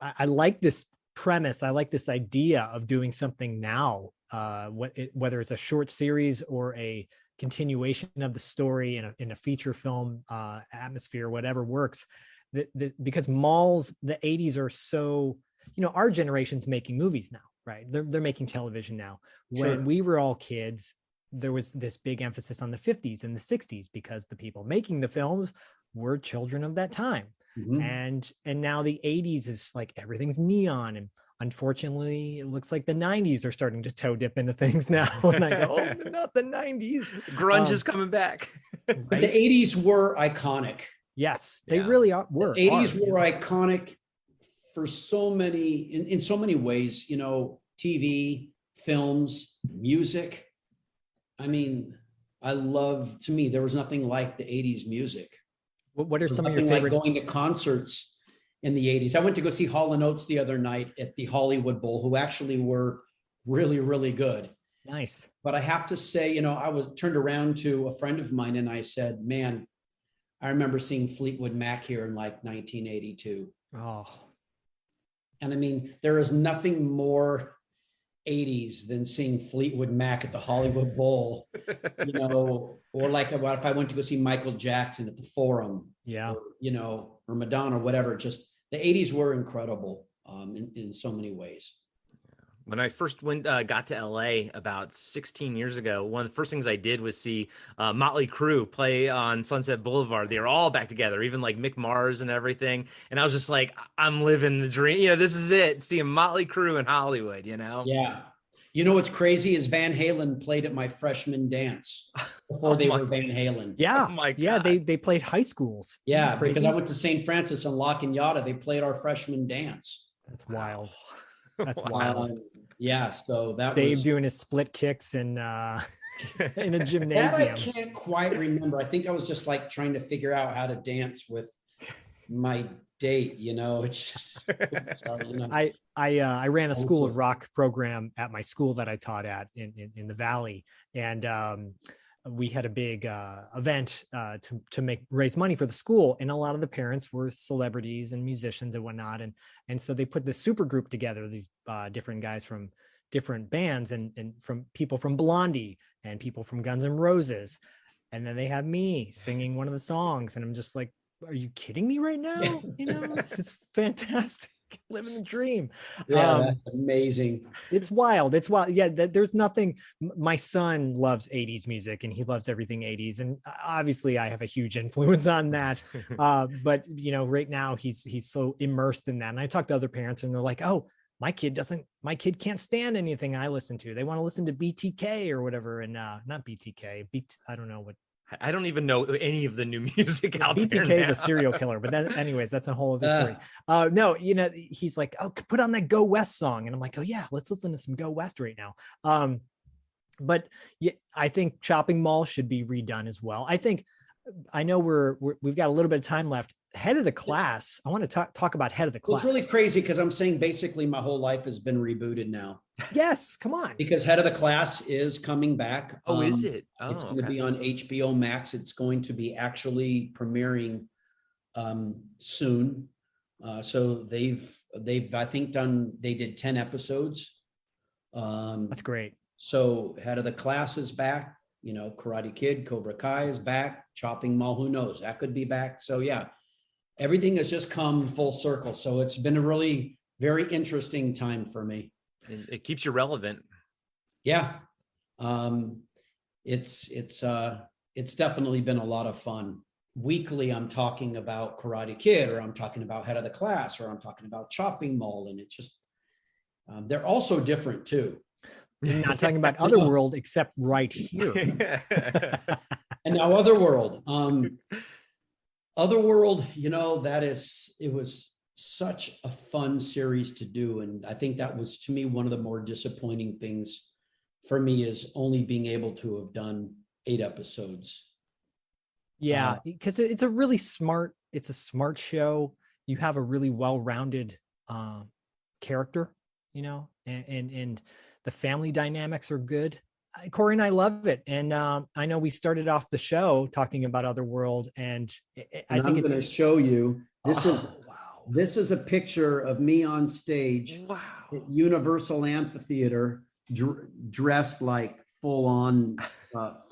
I like this premise. I like this idea of doing something now, whether it's a short series or a continuation of the story in a feature film atmosphere, whatever works. Because malls, the 80s are so, you know, our generation's making movies now, right? They're making television now. When we were all kids, there was this big emphasis on the 50s and the 60s because the people making the films were children of that time. And now the 80s is like everything's neon, and unfortunately it looks like the 90s are starting to toe dip into things now. And I go, oh, not the 90s. Grunge is coming back. Right? The 80s were iconic. Yes, they really were. The 80s were iconic for so many, in so many ways, you know, TV, films, music. I mean, to me, there was nothing like the 80s music. What are some of your favorite? Like going to concerts in the 80s. I went to go see Hall & Oates the other night at the Hollywood Bowl, who actually were really, really good. Nice. But I have to say, you know, I was turned around to a friend of mine and I said, "Man, I remember seeing Fleetwood Mac here in like 1982. Oh. And I mean, there is nothing more 80s than seeing Fleetwood Mac at the Hollywood Bowl, you know, or like if I went to go see Michael Jackson at the Forum, or, you know, or Madonna, whatever. Just the 80s were incredible in so many ways. When I first got to LA about 16 years ago, one of the first things I did was see Motley Crue play on Sunset Boulevard. They were all back together, even like Mick Mars and everything. And I was just like, I'm living the dream. You know, this is it. Seeing Motley Crue in Hollywood, you know? Yeah. You know, what's crazy is Van Halen played at my freshman dance before they were Van Halen. Yeah. Oh my God. Yeah. They played high schools. Yeah. Because I went to St. Francis on La Cañada. They played our freshman dance. That's wild. That's wild. Yeah, so that Dave was doing his split kicks in a gymnasium. That I can't quite remember. I think I was just like trying to figure out how to dance with my date, it's just, sorry, I ran a School of Also- Rock program at my school that I taught at in the Valley, and we had a big event to raise money for the school, and a lot of the parents were celebrities and musicians and whatnot, and so they put this super group together, these different guys from different bands and from people from Blondie and people from Guns N' Roses, and then they have me singing one of the songs, and I'm just like, are you kidding me right now? This is fantastic. Living the dream. Yeah, that's amazing. It's wild. It's wild. Yeah, there's nothing. My son loves 80s music and he loves everything 80s. And obviously I have a huge influence on that. But right now he's so immersed in that. And I talk to other parents and they're like, oh, my kid can't stand anything I listen to. They want to listen to BTK or whatever. And not BTK, I don't know what. I don't even know any of the new music out there. BTK is a serial killer, but then anyways, that's a whole other story. No, he's like, oh, put on that Go West song. And I'm like, oh yeah, let's listen to some Go West right now. But yeah, I think Chopping Mall should be redone as well. I know we've got a little bit of time left. Head of the Class. I want to talk about Head of the Class. Well, it's really crazy because I'm saying basically my whole life has been rebooted now. Yes, come on. Because Head of the Class is coming back. Oh, is it? It's going to be on HBO Max. It's going to be actually premiering soon. So they've I think they did 10 episodes. That's great. So Head of the Class is back. Karate Kid, Cobra Kai is back. Chopping Mall, who knows? That could be back. So yeah, everything has just come full circle. So it's been a really very interesting time for me. It keeps you relevant. Yeah. It's definitely been a lot of fun. Weekly, I'm talking about Karate Kid, or I'm talking about Head of the Class, or I'm talking about Chopping Mall. And it's just, they're also different too. You're not talking about Otherworld, except right here. And now Otherworld. Otherworld, it was such a fun series to do. And I think that was, to me, one of the more disappointing things for me is only being able to have done 8 episodes. Yeah, because it's a smart show. You have a really well-rounded character, and the family dynamics are good. Corey and I love it. And I know we started off the show talking about Otherworld, and I'm going to show you. This is a picture of me on stage at Universal Amphitheater, dressed like full on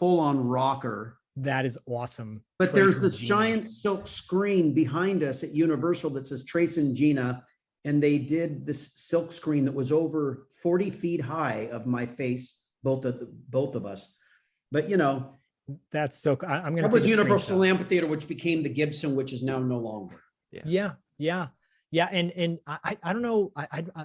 rocker. That is awesome. But there's this giant silk screen behind us at Universal that says Trace and Gina. And they did this silk screen that was over 40 feet high of my face, both of us. But that's so. I'm going to. That was Universal Amphitheater, which became the Gibson, which is now no longer. Yeah. And I don't know.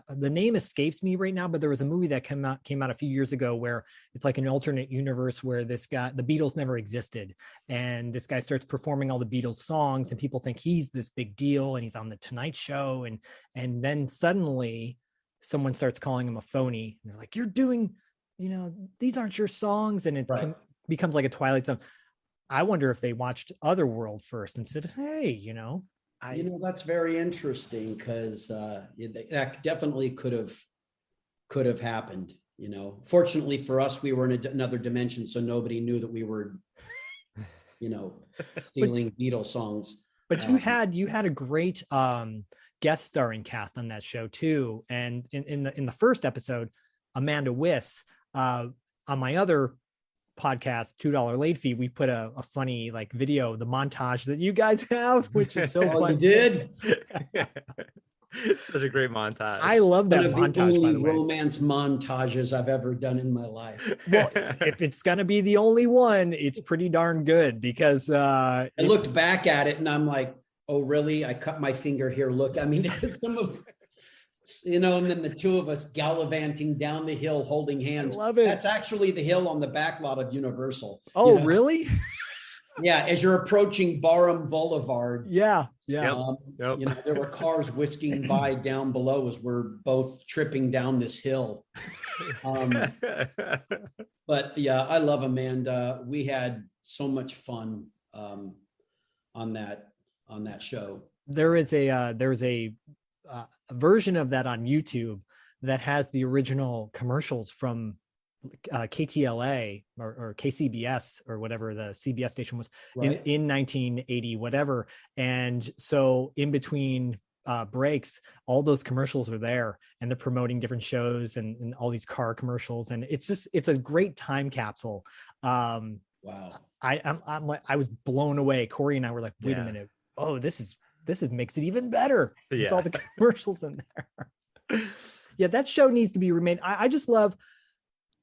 The name escapes me right now, but there was a movie that came out a few years ago where it's like an alternate universe where this guy, the Beatles never existed, and this guy starts performing all the Beatles songs, and people think he's this big deal, and he's on the Tonight Show, and then suddenly someone starts calling him a phony, and they're like, "You're doing, these aren't your songs," and it becomes like a Twilight Zone. I wonder if they watched Otherworld first and said, "Hey, that's very interesting because that definitely could have happened. Fortunately for us, we were in another dimension, so nobody knew that we were, stealing Beatles songs. But you had a great guest starring cast on that show too. And in the first episode, Amanda Wiss, on my other podcast, $2 late fee, we put a funny video, the montage that you guys have, which is so fun. You did? Such a great montage. I love that One of montage. the by only the way, romance montages I've ever done in my life. well, if it's gonna be the only one, it's pretty darn good because I looked back at it and I'm like, oh really? I cut my finger here. Look, I mean, some of and then the two of us gallivanting down the hill holding hands. I love it. That's actually the hill on the back lot of Universal. Oh, really? Yeah, as you're approaching Barham Boulevard. Yeah. Yep. There were cars whisking by down below as we're both tripping down this hill. But yeah, I love Amanda. We had so much fun on that show. There is a version of that on YouTube that has the original commercials from KTLA or KCBS or whatever the CBS station was in 1980, whatever. And so in between breaks, all those commercials are there, and they're promoting different shows and all these car commercials. And it's a great time capsule. Wow. I'm like, I was blown away. Corey and I were like, wait a minute. Oh, this makes it even better. It's all the commercials in there. Yeah, that show needs to be remade. I just love,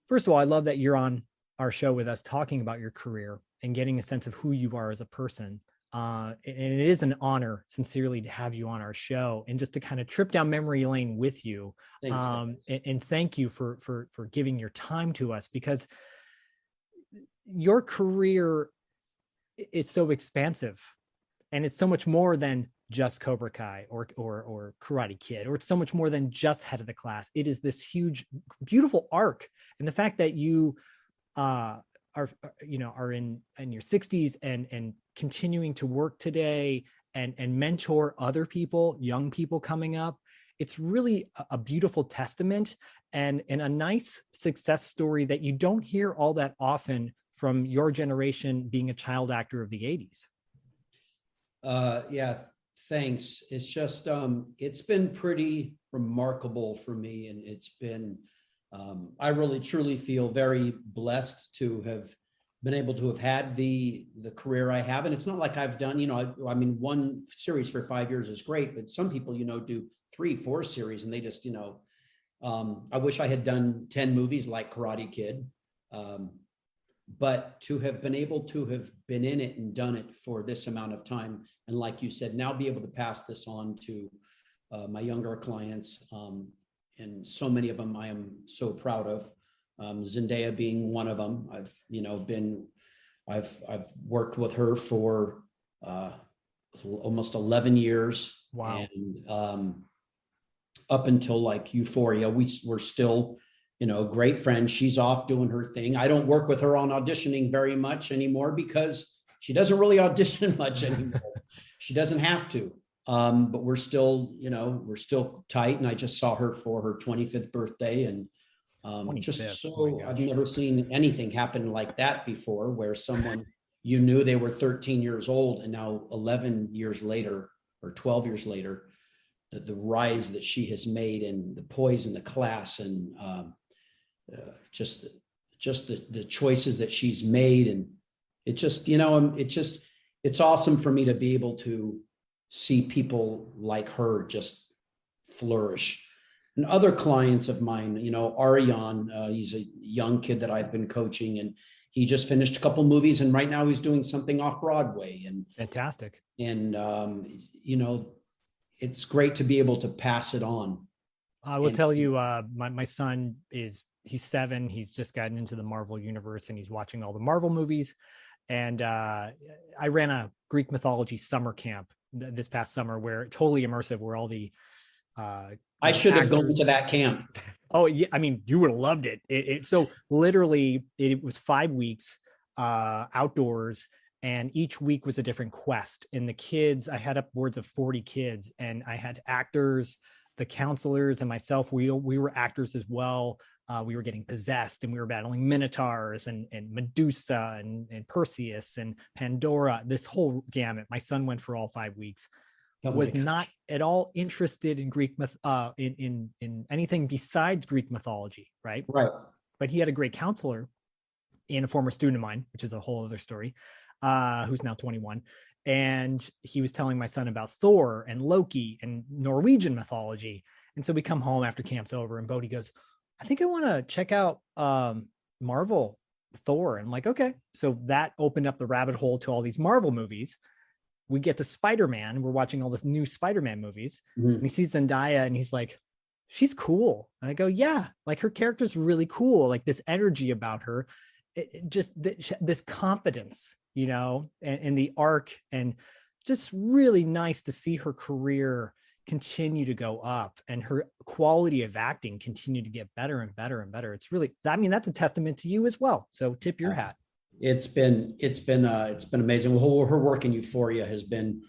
first of all, I love that you're on our show with us talking about your career and getting a sense of who you are as a person. And it is an honor, sincerely, to have you on our show and just to kind of trip down memory lane with you. Thanks, and thank you for giving your time to us, because your career is so expansive, and it's so much more than just Cobra Kai or Karate Kid, or it's so much more than just Head of the Class. It is this huge, beautiful arc. And the fact that you are in your 60s and continuing to work today and mentor other people, young people coming up, it's really a beautiful testament and a nice success story that you don't hear all that often from your generation, being a child actor of the 80s. Yeah, thanks. It's just, it's been pretty remarkable for me. And it's been, I really truly feel very blessed to have been able to have had the career I have. And it's not like I've done, I mean, one series for 5 years is great, but some people, do 3-4 series and they just, I wish I had done 10 movies like Karate Kid. But to have been able to have been in it and done it for this amount of time, and like you said, now be able to pass this on to my younger clients, and so many of them I am so proud of. Zendaya being one of them. I've worked with her for almost 11 years. Wow. And up until like Euphoria, we're still great friends. She's off doing her thing. I don't work with her on auditioning very much anymore because she doesn't really audition much anymore. She doesn't have to. But we're still tight. And I just saw her for her 25th birthday. And I've never seen anything happen like that before, where someone knew they were 13 years old and now 11 years later or 12 years later, the rise that she has made and the poise in the class and just the choices that she's made. And it just, it's awesome for me to be able to see people like her just flourish. And other clients of mine, Ariane, he's a young kid that I've been coaching, and he just finished a couple movies and right now he's doing something off Broadway. And fantastic. And, it's great to be able to pass it on. I will tell you, my son he's 7. He's just gotten into the Marvel universe and he's watching all the Marvel movies. And I ran a Greek mythology summer camp this past summer, where totally immersive, where all the I should have gone to that camp. Oh yeah, I mean, you would have loved it. So literally, it was 5 weeks outdoors, and each week was a different quest. And the kids, I had upwards of 40 kids, and I had actors, the counselors, and myself. We were actors as well. We were getting possessed, and we were battling minotaurs and Medusa and Perseus and Pandora. This whole gamut. My son went for all 5 weeks. Was not at all interested in Greek in anything besides Greek mythology, right? Right. But he had a great counselor and a former student of mine, which is a whole other story, who's now 21. And he was telling my son about Thor and Loki and Norwegian mythology. And so we come home after camp's over, and Bodhi goes, I think I want to check out Marvel Thor. And I'm like, okay. So that opened up the rabbit hole to all these Marvel movies. We get to Spider-Man. We're watching all this new Spider-Man movies. Mm-hmm. And he sees Zendaya and he's like, she's cool. And I go, yeah, like her character's really cool. Like this energy about her, just this confidence, and the arc, and just really nice to see her career continue to go up and her quality of acting continue to get better and better and better. It's really, that's a testament to you as well. So tip your hat. It's been amazing. Her work in Euphoria has been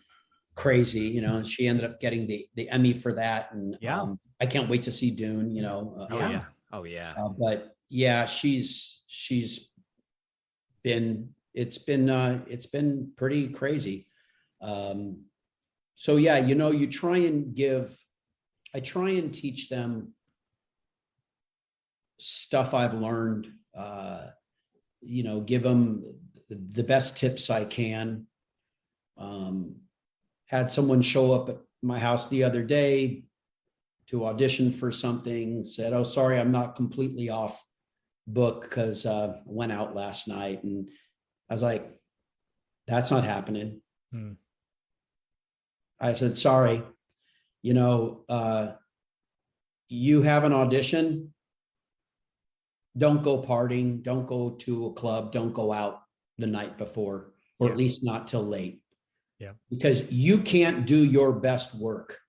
crazy, you know, and she ended up getting the Emmy for that. And Yeah. I can't wait to see Dune, you know. Oh yeah. Oh yeah. But yeah, she's been, it's been pretty crazy. So yeah, you know, I try and teach them stuff I've learned, you know, give them the best tips I can. Had someone show up at my house the other day to audition for something, said, "Oh, sorry, I'm not completely off book because I went out last night." And I was like, "That's not happening." I said, "Sorry, you know, you have an audition. Don't go partying. Don't go to a club. Don't go out the night before, or at least not till late. Yeah. Because you can't do your best work.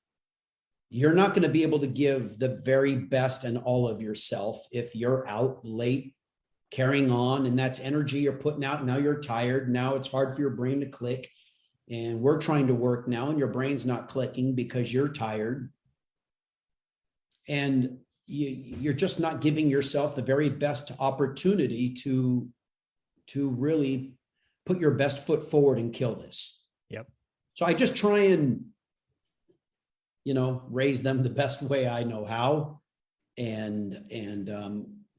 You're not going to be able to give the very best and all of yourself if you're out late carrying on, and that's energy you're putting out. Now you're tired. Now it's hard for your brain to click. And we're trying to work now, and your brain's not clicking because you're tired. And you're just not giving yourself the very best opportunity to really put your best foot forward and kill this." Yep. So I just try and, you know, raise them the best way I know how. And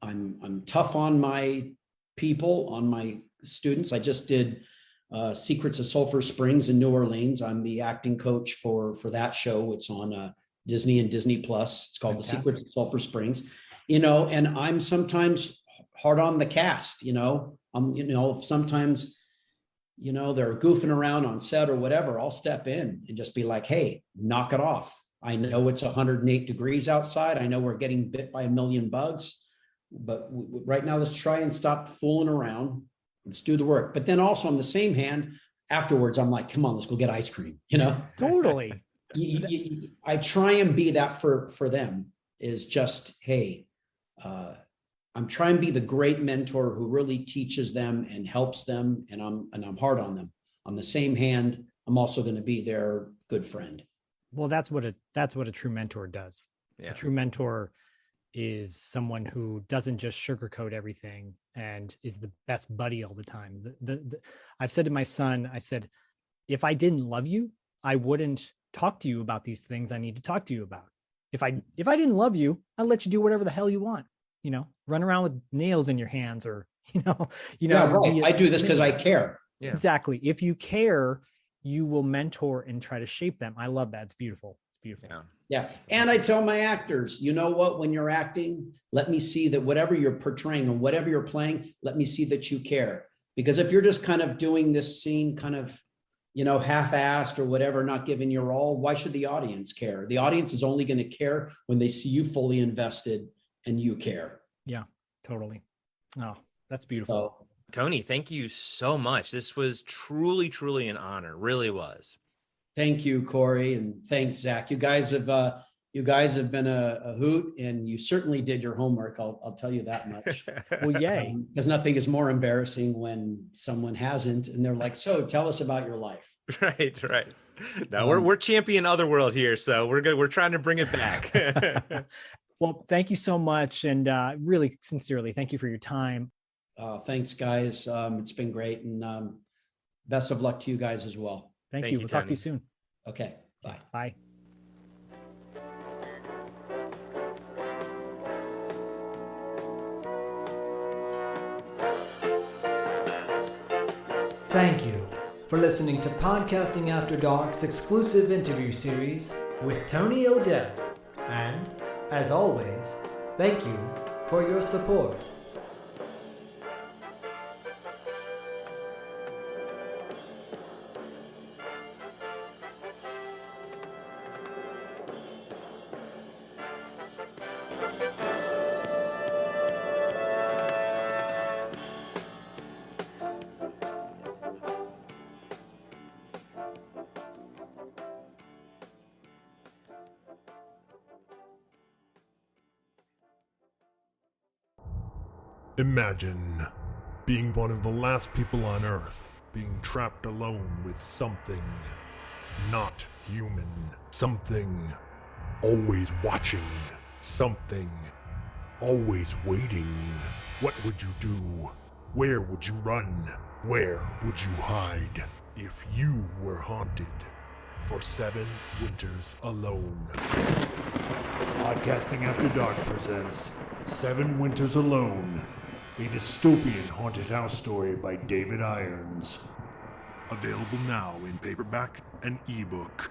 I'm tough on my people, on my students. I just did Secrets of Sulphur Springs in New Orleans. I'm the acting coach for that show. It's on Disney and Disney Plus. It's called Fantastic. The Secrets of Sulphur Springs, you know, and I'm sometimes hard on the cast, you know, you know, sometimes, you know, they're goofing around on set or whatever. I'll step in and just be like, "Hey, knock it off. I know it's 108 degrees outside. I know we're getting bit by a million bugs, but right now let's try and stop fooling around. Let's do the work." But then also on the same hand, afterwards, I'm like, "Come on, let's go get ice cream," you know? Totally. I try and be that for them, is just, hey, I'm trying to be the great mentor who really teaches them and helps them, and I'm hard on them. On the same hand, I'm also going to be their good friend. Well, that's what a true mentor does. Yeah. A true mentor is someone who doesn't just sugarcoat everything and is the best buddy all the time. I've said to my son, I said, if I didn't love you, I wouldn't talk to you about these things I need to talk to you about. If I didn't love you, I'd let you do whatever the hell you want. You know, run around with nails in your hands, or, you know, Yeah, right. I do this because I care. Yeah. Exactly. If you care, you will mentor and try to shape them. I love that. It's beautiful. It's beautiful. Yeah. Yeah. And I tell my actors, you know what, when you're acting, let me see that whatever you're portraying or whatever you're playing, let me see that you care. Because if you're just kind of doing this scene kind of, you know, half-assed or whatever, not giving your all, why should the audience care? The audience is only going to care when they see you fully invested and you care. Yeah, totally. Oh, that's beautiful. So, Tony, thank you so much. This was truly, truly an honor. Really was. thank you, Corey, and thanks, Zach. You guys have been a hoot, and you certainly did your homework. I'll tell you that much. Well, yay. Because nothing is more embarrassing when someone hasn't, and they're like, "So, tell us about your life." Right. No, we're champion Otherworld here, so we're good. We're trying to bring it back. Well, thank you so much, and really sincerely, thank you for your time. Thanks, guys. It's been great, and best of luck to you guys as well. Thank Thank you. you, We'll talk to you Tony. soon. Okay, bye. Bye. Thank you for listening to Podcasting After Dark's exclusive interview series with Tony O'Dell. And, as always, thank you for your support. Imagine being one of the last people on Earth, being trapped alone with something not human. Something always watching. Something always waiting. What would you do? Where would you run? Where would you hide if you were haunted for 7 winters alone? Podcasting After Dark presents 7 Winters Alone, a dystopian haunted house story by David Irons. Available now in paperback and ebook.